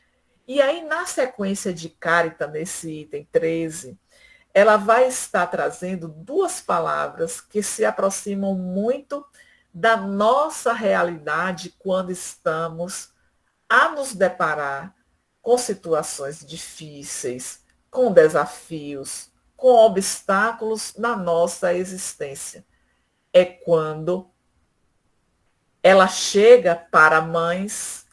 E aí, na sequência de Caritas, nesse item 13, ela vai estar trazendo duas palavras que se aproximam muito da nossa realidade quando estamos a nos deparar com situações difíceis, com desafios, com obstáculos na nossa existência. É quando ela chega para mães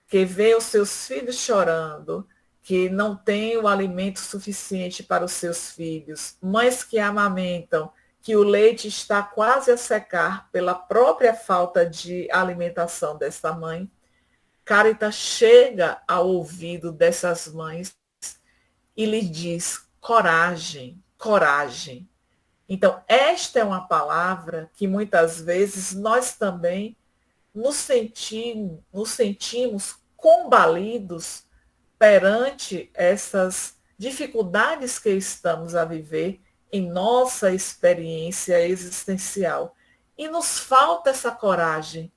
que vê os seus filhos chorando, que não têm o alimento suficiente para os seus filhos, mães que amamentam, que o leite está quase a secar pela própria falta de alimentação dessa mãe. Caritas chega ao ouvido dessas mães e lhe diz: coragem, coragem. Então, esta é uma palavra que muitas vezes nós também nos sentimos combalidos perante essas dificuldades que estamos a viver em nossa experiência existencial. E nos falta essa coragem,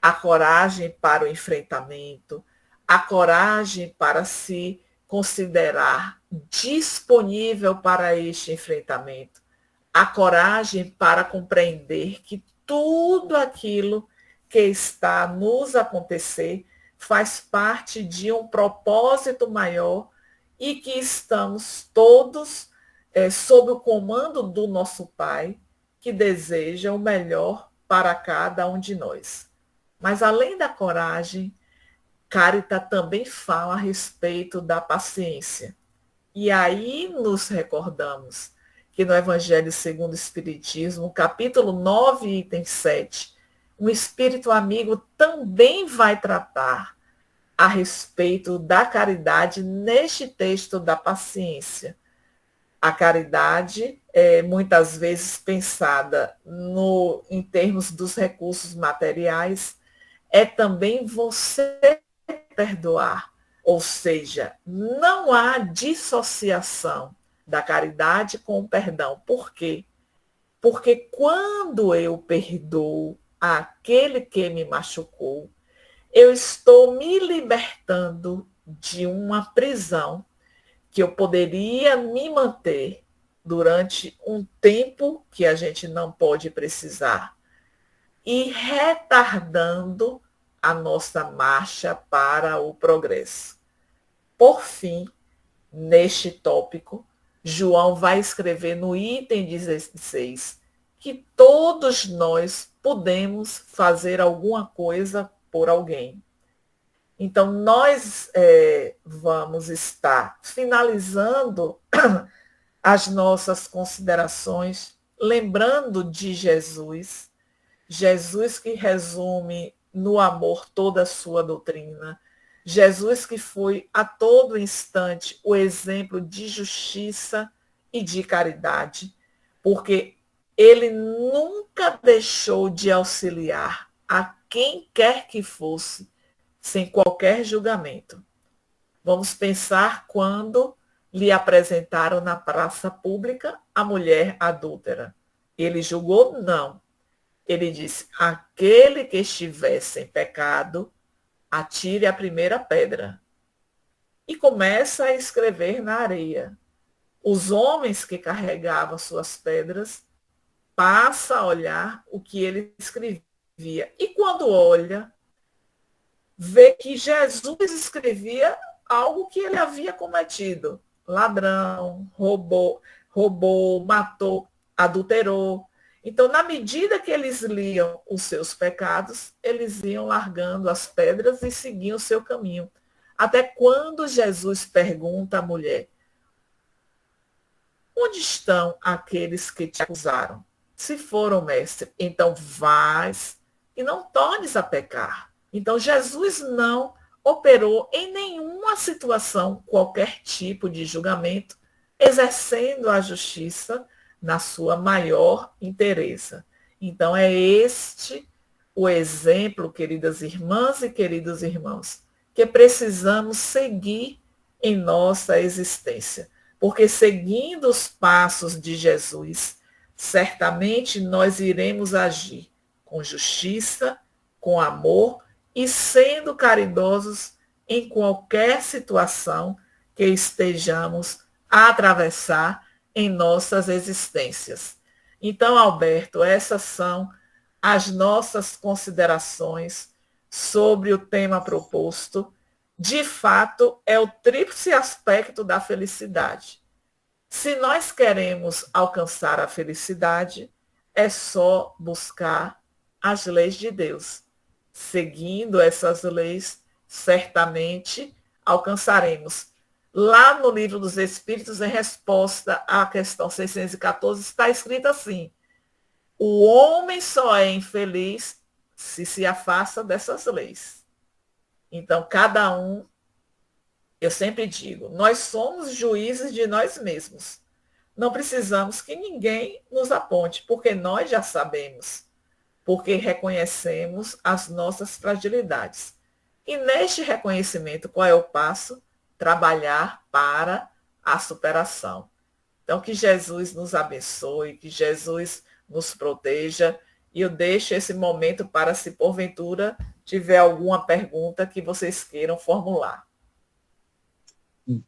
a coragem para o enfrentamento, a coragem para se considerar disponível para este enfrentamento, a coragem para compreender que tudo aquilo que está a nos acontecer faz parte de um propósito maior e que estamos todos sob o comando do nosso Pai, que deseja o melhor para cada um de nós. Mas além da coragem, Caritas também fala a respeito da paciência. E aí nos recordamos que no Evangelho segundo o Espiritismo, capítulo 9, item 7, um espírito amigo também vai tratar a respeito da caridade neste texto da paciência. A caridade é muitas vezes pensada em termos dos recursos materiais, é também você perdoar. Ou seja, não há dissociação da caridade com o perdão. Por quê? Porque quando eu perdoo aquele que me machucou, eu estou me libertando de uma prisão que eu poderia me manter durante um tempo que a gente não pode precisar e retardando a nossa marcha para o progresso. Por fim, neste tópico, João vai escrever no item 16 que todos nós podemos fazer alguma coisa por alguém. Então, nós vamos estar finalizando as nossas considerações, lembrando de Jesus, Jesus que resume no amor toda a sua doutrina, Jesus que foi a todo instante o exemplo de justiça e de caridade, porque ele nunca deixou de auxiliar a quem quer que fosse, sem qualquer julgamento. Vamos pensar quando lhe apresentaram na praça pública a mulher adúltera. Ele julgou? Não. Ele disse: aquele que estiver sem pecado, atire a primeira pedra. E começa a escrever na areia. Os homens que carregavam suas pedras passam a olhar o que ele escrevia. E quando olha, vê que Jesus escrevia algo que ele havia cometido. Ladrão, roubou, matou, adulterou. Então, na medida que eles liam os seus pecados, eles iam largando as pedras e seguiam o seu caminho. Até quando Jesus pergunta à mulher: onde estão aqueles que te acusaram? Se foram, mestre, então vais e não tornes a pecar. Então, Jesus não operou em nenhuma situação qualquer tipo de julgamento, exercendo a justiça na sua maior inteireza. Então, é este o exemplo, queridas irmãs e queridos irmãos, que precisamos seguir em nossa existência. Porque seguindo os passos de Jesus, certamente nós iremos agir com justiça, com amor e sendo caridosos em qualquer situação que estejamos a atravessar em nossas existências. Então, Alberto, essas são as nossas considerações sobre o tema proposto. De fato, é o tríplice aspecto da felicidade. Se nós queremos alcançar a felicidade, é só buscar as leis de Deus. Seguindo essas leis, certamente alcançaremos. Lá no Livro dos Espíritos, em resposta à questão 614, está escrito assim: o homem só é infeliz se afasta dessas leis. Então, cada um, eu sempre digo, nós somos juízes de nós mesmos. Não precisamos que ninguém nos aponte, porque nós já sabemos, porque reconhecemos as nossas fragilidades. E neste reconhecimento, qual é o passo? Trabalhar para a superação. Então, que Jesus nos abençoe, que Jesus nos proteja. E eu deixo esse momento para, se porventura tiver alguma pergunta que vocês queiram formular.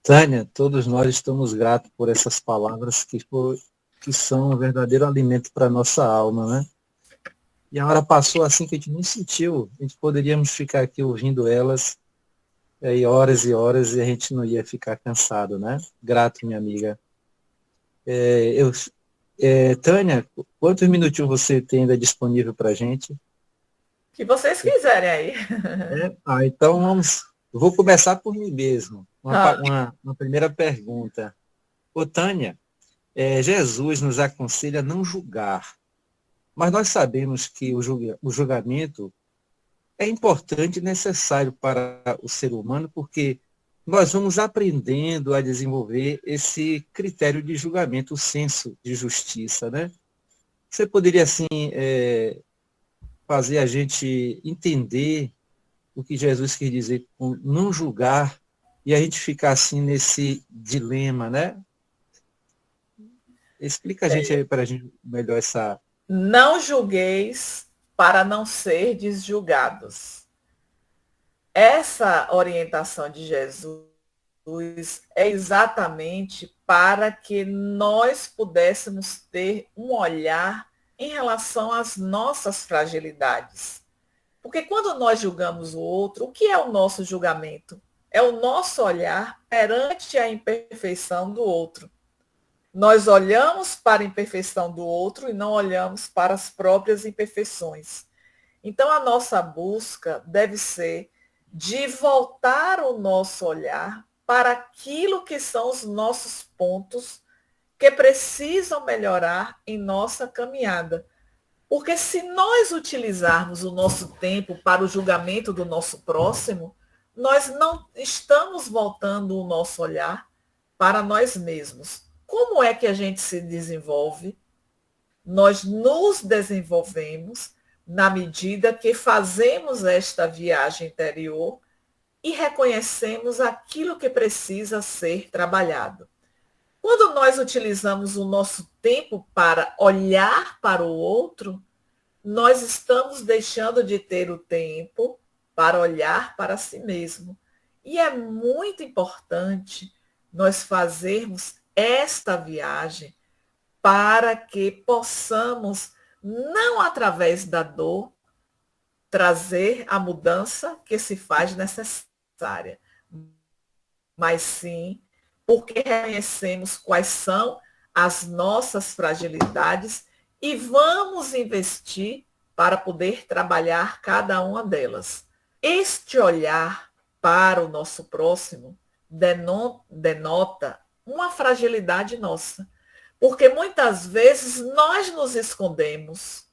Tânia, todos nós estamos gratos por essas palavras que são um verdadeiro alimento para a nossa alma, né? E a hora passou assim que a gente nem sentiu. A gente poderíamos ficar aqui ouvindo elas e horas, e a gente não ia ficar cansado, né? Grato, minha amiga. Tânia, quantos minutinhos você tem ainda disponível para a gente? Que vocês quiserem aí. Então vou começar por mim mesmo. Uma primeira pergunta. Ô, Tânia, Jesus nos aconselha a não julgar, mas nós sabemos que o julgamento é importante e necessário para o ser humano, porque nós vamos aprendendo a desenvolver esse critério de julgamento, o senso de justiça, né? Você poderia, assim, fazer a gente entender o que Jesus quer dizer com não julgar e a gente ficar assim nesse dilema, né? Explica a gente aí para a gente melhor essa... Não julgueis para não serdes julgados. Essa orientação de Jesus é exatamente para que nós pudéssemos ter um olhar em relação às nossas fragilidades. Porque quando nós julgamos o outro, o que é o nosso julgamento? É o nosso olhar perante a imperfeição do outro. Nós olhamos para a imperfeição do outro e não olhamos para as próprias imperfeições. Então, a nossa busca deve ser de voltar o nosso olhar para aquilo que são os nossos pontos que precisam melhorar em nossa caminhada. Porque se nós utilizarmos o nosso tempo para o julgamento do nosso próximo, nós não estamos voltando o nosso olhar para nós mesmos. Como é que a gente se desenvolve? Nós nos desenvolvemos na medida que fazemos esta viagem interior e reconhecemos aquilo que precisa ser trabalhado. Quando nós utilizamos o nosso tempo para olhar para o outro, nós estamos deixando de ter o tempo para olhar para si mesmo. E é muito importante nós fazermos esta viagem para que possamos, não através da dor, trazer a mudança que se faz necessária, mas sim porque reconhecemos quais são as nossas fragilidades e vamos investir para poder trabalhar cada uma delas. Este olhar para o nosso próximo denota uma fragilidade nossa, porque muitas vezes nós nos escondemos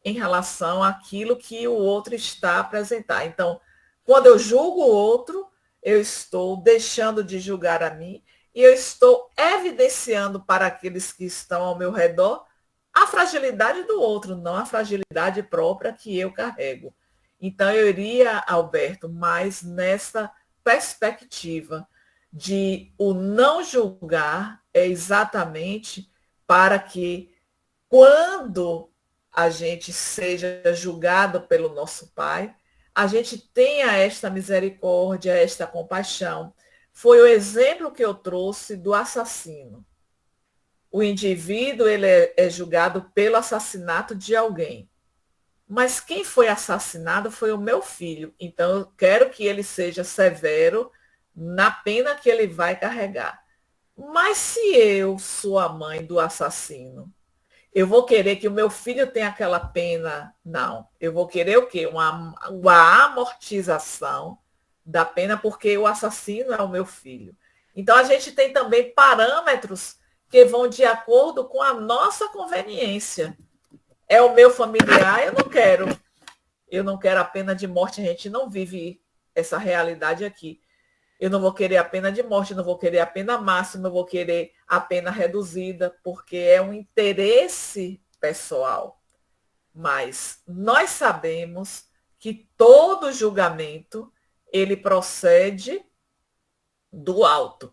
em relação àquilo que o outro está a apresentar. Então, quando eu julgo o outro, eu estou deixando de julgar a mim e eu estou evidenciando para aqueles que estão ao meu redor a fragilidade do outro, não a fragilidade própria que eu carrego. Então, eu iria, Alberto, mais nessa perspectiva de o não julgar é exatamente para que quando a gente seja julgado pelo nosso Pai, a gente tenha esta misericórdia, esta compaixão. Foi o exemplo que eu trouxe do assassino. O indivíduo ele é julgado pelo assassinato de alguém. Mas quem foi assassinado foi o meu filho. Então, eu quero que ele seja severo na pena que ele vai carregar. Mas se eu sou a mãe do assassino, eu vou querer que o meu filho tenha aquela pena? Não. Eu vou querer o quê? Uma amortização da pena, porque o assassino é o meu filho. Então, a gente tem também parâmetros que vão de acordo com a nossa conveniência. É o meu familiar, eu não quero a pena de morte, a gente não vive essa realidade aqui. Eu não vou querer a pena de morte, eu não vou querer a pena máxima, eu vou querer a pena reduzida, porque é um interesse pessoal. Mas nós sabemos que todo julgamento, ele procede do alto.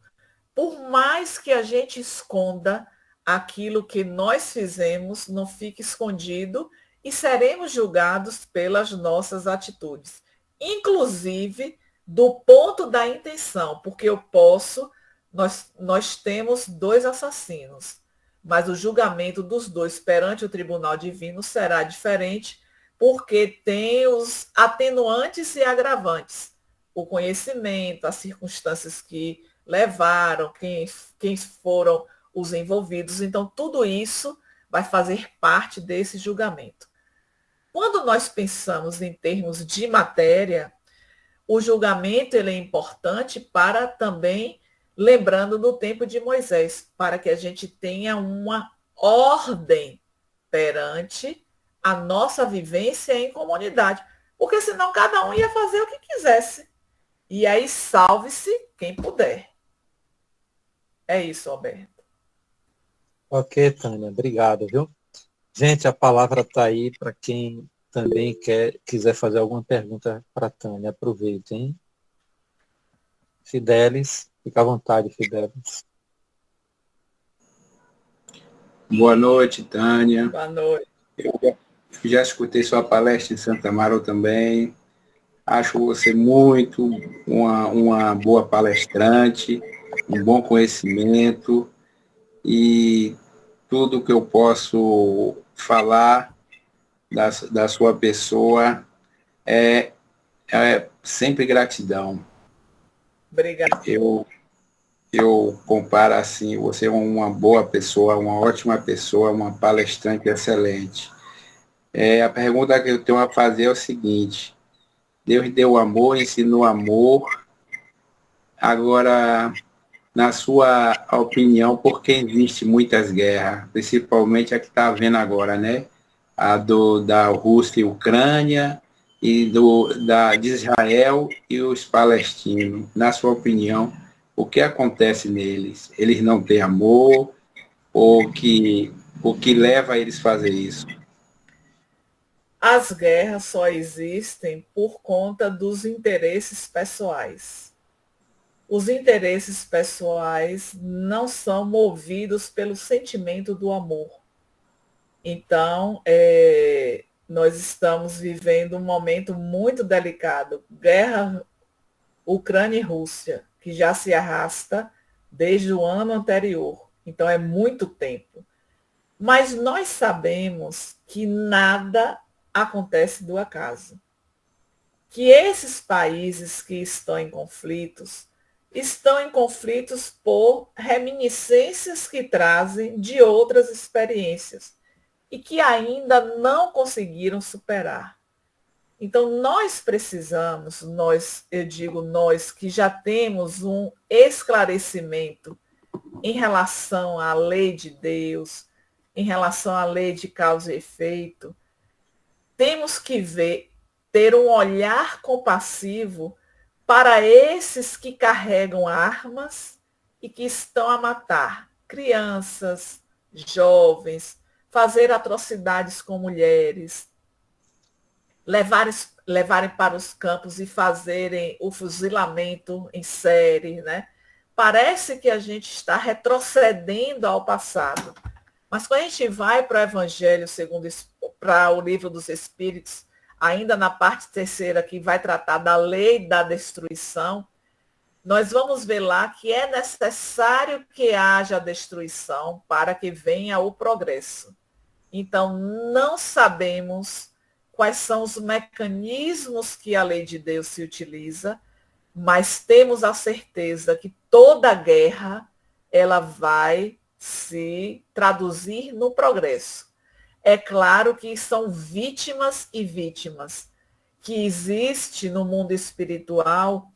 Por mais que a gente esconda, aquilo que nós fizemos não fica escondido e seremos julgados pelas nossas atitudes. Inclusive, do ponto da intenção, porque nós temos dois assassinos, mas o julgamento dos dois perante o tribunal divino será diferente, porque tem os atenuantes e agravantes. O conhecimento, as circunstâncias que levaram, quem foram os envolvidos. Então, tudo isso vai fazer parte desse julgamento. Quando nós pensamos em termos de matéria, o julgamento ele é importante para também, lembrando do tempo de Moisés, para que a gente tenha uma ordem perante a nossa vivência em comunidade. Porque senão cada um ia fazer o que quisesse. E aí salve-se quem puder. É isso, Alberto. Ok, Tânia, obrigado, viu? Gente, a palavra está aí para quem também quiser fazer alguma pergunta para a Tânia. Aproveitem. Fidelis, fica à vontade, Fidelis. Boa noite, Tânia. Boa noite. Eu já escutei sua palestra em Santa Amaro também. Acho você muito uma boa palestrante, um bom conhecimento e tudo que eu posso falar da sua pessoa é sempre gratidão. Obrigada. Eu comparo assim, você é uma boa pessoa, uma ótima pessoa, uma palestrante excelente. A pergunta que eu tenho a fazer é o seguinte: Deus deu amor, ensinou amor. Agora, na sua opinião, por que existe muitas guerras? Principalmente a que está havendo agora, né? Da Rússia e Ucrânia e de Israel e os palestinos. Na sua opinião, o que acontece neles? Eles não têm amor? Ou o que leva eles a fazer isso? As guerras só existem por conta dos interesses pessoais. Os interesses pessoais não são movidos pelo sentimento do amor. Então, nós estamos vivendo um momento muito delicado. Guerra Ucrânia e Rússia, que já se arrasta desde o ano anterior. Então, é muito tempo. Mas nós sabemos que nada acontece do acaso. Que esses países que estão em conflitos por reminiscências que trazem de outras experiências e que ainda não conseguiram superar. Então, nós precisamos, eu digo nós, que já temos um esclarecimento em relação à lei de Deus, em relação à lei de causa e efeito, temos que ter um olhar compassivo para esses que carregam armas e que estão a matar crianças, jovens, fazer atrocidades com mulheres, levarem para os campos e fazerem o fuzilamento em série, né? Parece que a gente está retrocedendo ao passado. Mas quando a gente vai para o Evangelho segundo, para o livro dos Espíritos, ainda na parte terceira, que vai tratar da lei da destruição, nós vamos ver lá que é necessário que haja destruição para que venha o progresso. Então, não sabemos quais são os mecanismos que a lei de Deus se utiliza, mas temos a certeza que toda guerra ela vai se traduzir no progresso. É claro que são vítimas e vítimas, que existe no mundo espiritual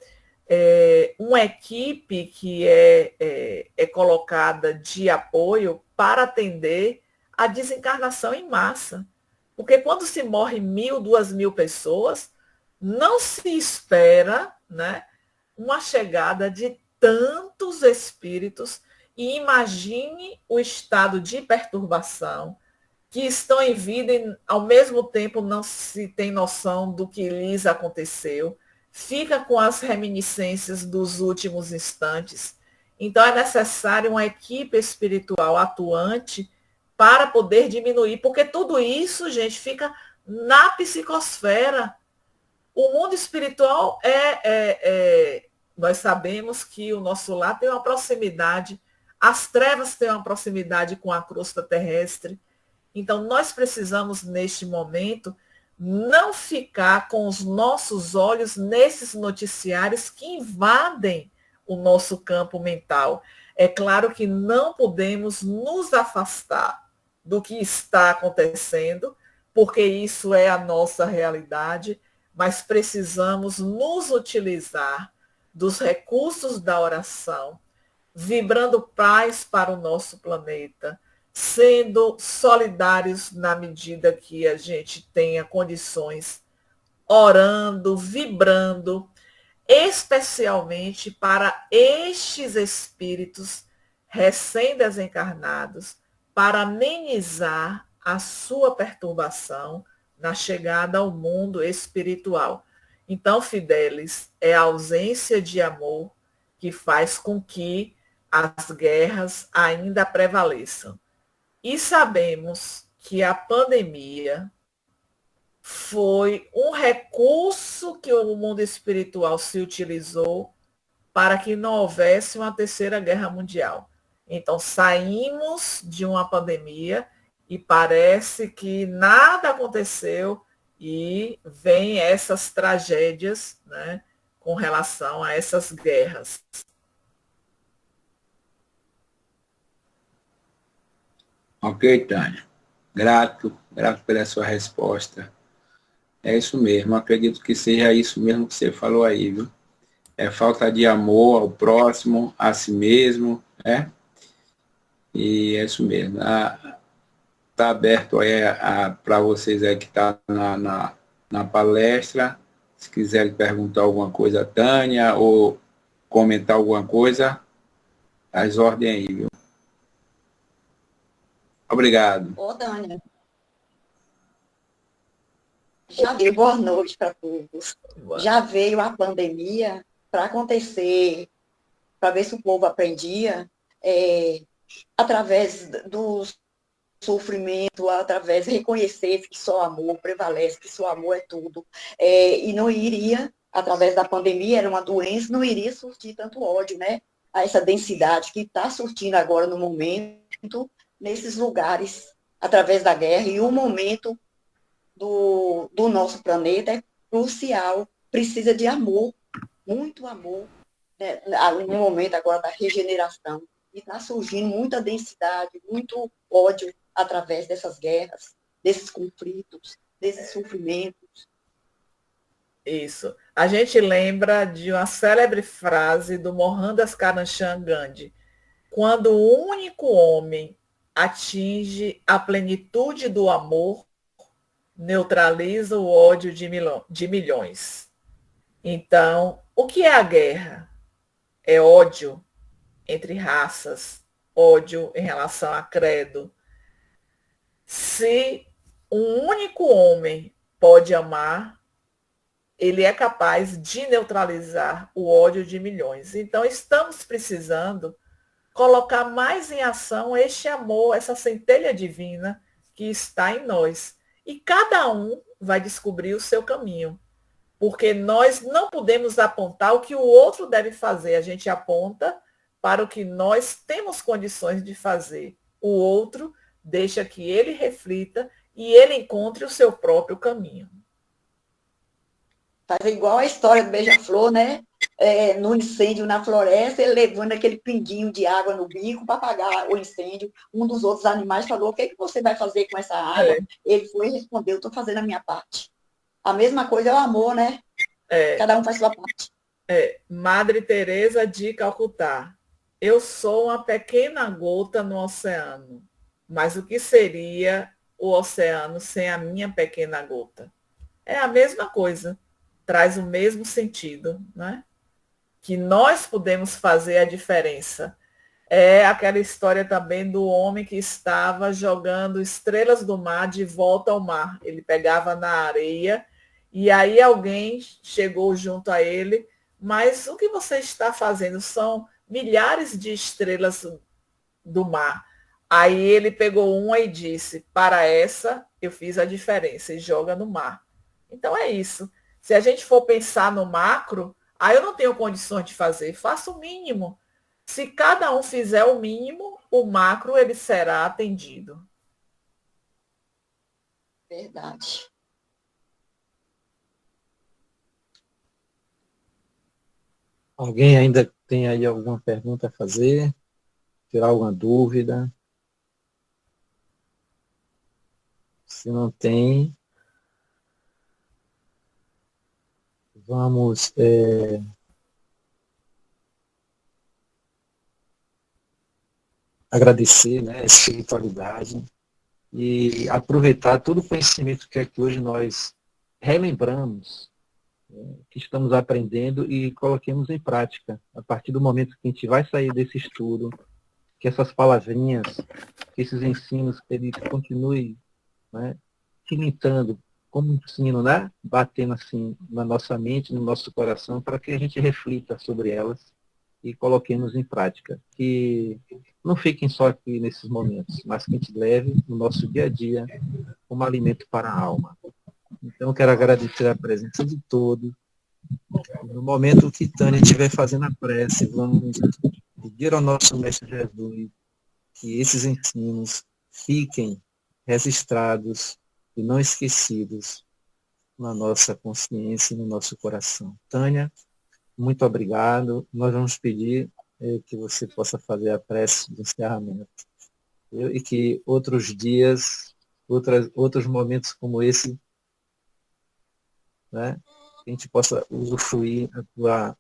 uma equipe que é colocada de apoio para atender a desencarnação em massa. Porque quando se morre 1.000, 2.000 pessoas, não se espera, né, uma chegada de tantos espíritos, e imagine o estado de perturbação, que estão em vida e ao mesmo tempo não se tem noção do que lhes aconteceu, fica com as reminiscências dos últimos instantes. Então é necessário uma equipe espiritual atuante para poder diminuir, porque tudo isso, gente, fica na psicosfera. O mundo espiritual nós sabemos que o nosso lar tem uma proximidade, as trevas têm uma proximidade com a crosta terrestre. Então, nós precisamos, neste momento, não ficar com os nossos olhos nesses noticiários que invadem o nosso campo mental. É claro que não podemos nos afastar do que está acontecendo, porque isso é a nossa realidade, mas precisamos nos utilizar dos recursos da oração, vibrando paz para o nosso planeta, sendo solidários na medida que a gente tenha condições, orando, vibrando, especialmente para estes espíritos recém-desencarnados, para amenizar a sua perturbação na chegada ao mundo espiritual. Então, Fidelis, é a ausência de amor que faz com que as guerras ainda prevaleçam. E sabemos que a pandemia foi um recurso que o mundo espiritual se utilizou para que não houvesse uma terceira guerra mundial. Então, saímos de uma pandemia e parece que nada aconteceu e vem essas tragédias, né, com relação a essas guerras. Ok, Tânia. Grato pela sua resposta. É isso mesmo, acredito que seja isso mesmo que você falou aí, viu? É falta de amor ao próximo, a si mesmo, né? E é isso mesmo. Está aberto aí para vocês aí que estão na palestra. Se quiserem perguntar alguma coisa a Tânia ou comentar alguma coisa, as ordens aí, viu? Obrigado. Ô, Tânia. Já veio, boa noite para todos. Já veio a pandemia para acontecer, para ver se o povo aprendia, através do sofrimento, através de reconhecer que só amor prevalece, que só amor é tudo. E não iria, através da pandemia, era uma doença, não iria surtir tanto ódio, né? A essa densidade que está surtindo agora no momento, nesses lugares, através da guerra, e o momento do nosso planeta é crucial, precisa de amor, muito amor, né? No momento agora da regeneração, e está surgindo muita densidade, muito ódio através dessas guerras, desses conflitos, desses sofrimentos. Isso. A gente lembra de uma célebre frase do Mohandas Karamchand Gandhi: quando o único homem atinge a plenitude do amor, neutraliza o ódio de milhões. Então, o que é a guerra? É ódio entre raças, ódio em relação a credo. Se um único homem pode amar, ele é capaz de neutralizar o ódio de milhões. Então, estamos precisando colocar mais em ação este amor, essa centelha divina que está em nós. E cada um vai descobrir o seu caminho. Porque nós não podemos apontar o que o outro deve fazer, a gente aponta para o que nós temos condições de fazer. O outro deixa que ele reflita e ele encontre o seu próprio caminho. Faz igual a história do beija-flor, né? No incêndio na floresta, ele levando aquele pinguinho de água no bico para apagar o incêndio. Um dos outros animais falou: o que você vai fazer com essa água? Ele foi e respondeu: estou fazendo a minha parte. A mesma coisa é o amor, né? Cada um faz sua parte. Madre Teresa de Calcutá. Eu sou uma pequena gota no oceano, mas o que seria o oceano sem a minha pequena gota? É a mesma coisa, traz o mesmo sentido, né? Que nós podemos fazer a diferença. É aquela história também do homem que estava jogando estrelas do mar de volta ao mar. Ele pegava na areia e aí alguém chegou junto a ele, mas o que você está fazendo? São milhares de estrelas do mar. Aí ele pegou uma e disse: para essa eu fiz a diferença, e joga no mar. Então é isso. Se a gente for pensar no macro, aí eu não tenho condições de fazer, faça o mínimo. Se cada um fizer o mínimo, o macro ele será atendido. Verdade. Alguém ainda tem aí alguma pergunta a fazer? Tirar alguma dúvida? Se não tem, vamos agradecer, né, a espiritualidade e aproveitar todo o conhecimento que aqui hoje nós relembramos, que estamos aprendendo e coloquemos em prática. A partir do momento que a gente vai sair desse estudo, que essas palavrinhas, que esses ensinos, eles continuem, né, cimentando como ensino, né, batendo assim na nossa mente, no nosso coração, para que a gente reflita sobre elas e coloquemos em prática. Que não fiquem só aqui nesses momentos, mas que a gente leve no nosso dia a dia como alimento para a alma. Então, quero agradecer a presença de todos. No momento que Tânia estiver fazendo a prece, vamos pedir ao nosso Mestre Jesus que esses ensinos fiquem registrados e não esquecidos na nossa consciência e no nosso coração. Tânia, muito obrigado. Nós vamos pedir que você possa fazer a prece de encerramento. E que outros dias, outros momentos como esse, né, que a gente possa usufruir a tua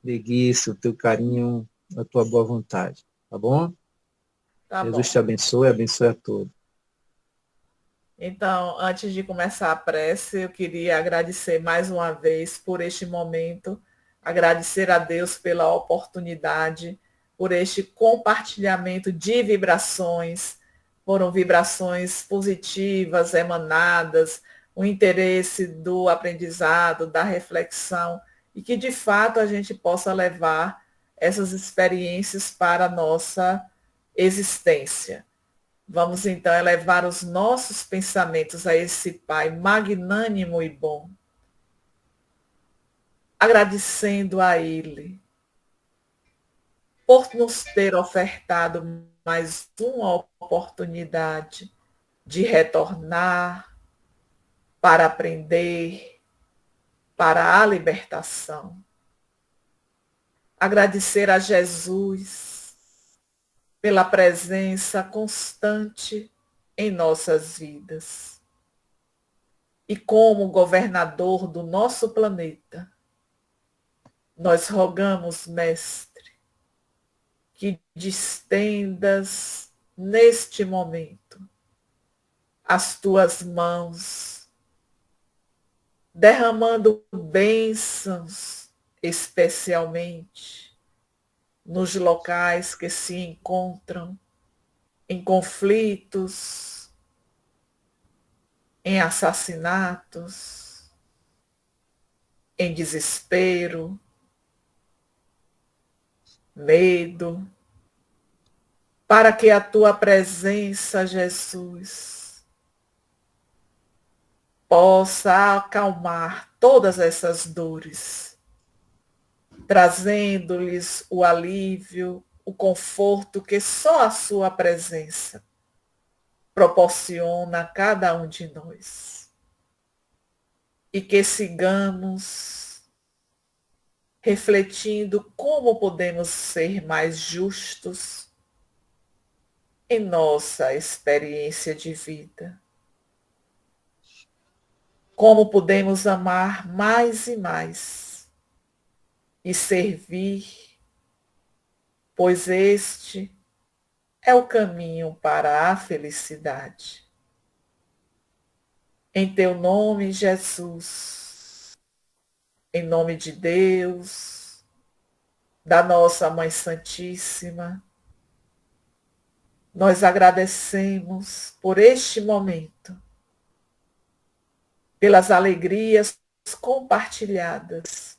preguiça, o teu carinho, a tua boa vontade. Tá bom? Tá Jesus bom. te abençoe, abençoe a todos. Então, antes de começar a prece, eu queria agradecer mais uma vez por este momento, agradecer a Deus pela oportunidade, por este compartilhamento de vibrações, foram vibrações positivas, emanadas, o interesse do aprendizado, da reflexão, e que de fato a gente possa levar essas experiências para a nossa existência. Vamos então elevar os nossos pensamentos a esse Pai magnânimo e bom, agradecendo a Ele por nos ter ofertado mais uma oportunidade de retornar para aprender, para a libertação. Agradecer a Jesus pela presença constante em nossas vidas. E como governador do nosso planeta, nós rogamos, Mestre, que distendas neste momento as tuas mãos, derramando bênçãos especialmente nos locais que se encontram em conflitos, em assassinatos, em desespero, medo, para que a tua presença, Jesus, possa acalmar todas essas dores, trazendo-lhes o alívio, o conforto que só a sua presença proporciona a cada um de nós. E que sigamos refletindo como podemos ser mais justos em nossa experiência de vida. Como podemos amar mais e mais e servir, pois este é o caminho para a felicidade. Em teu nome, Jesus, em nome de Deus, da nossa Mãe Santíssima, nós agradecemos por este momento, pelas alegrias compartilhadas,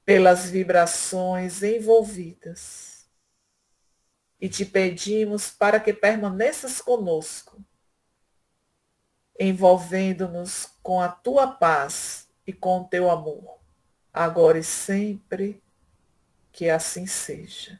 pelas vibrações envolvidas. E te pedimos para que permaneças conosco, envolvendo-nos com a tua paz e com o teu amor, agora e sempre, que assim seja.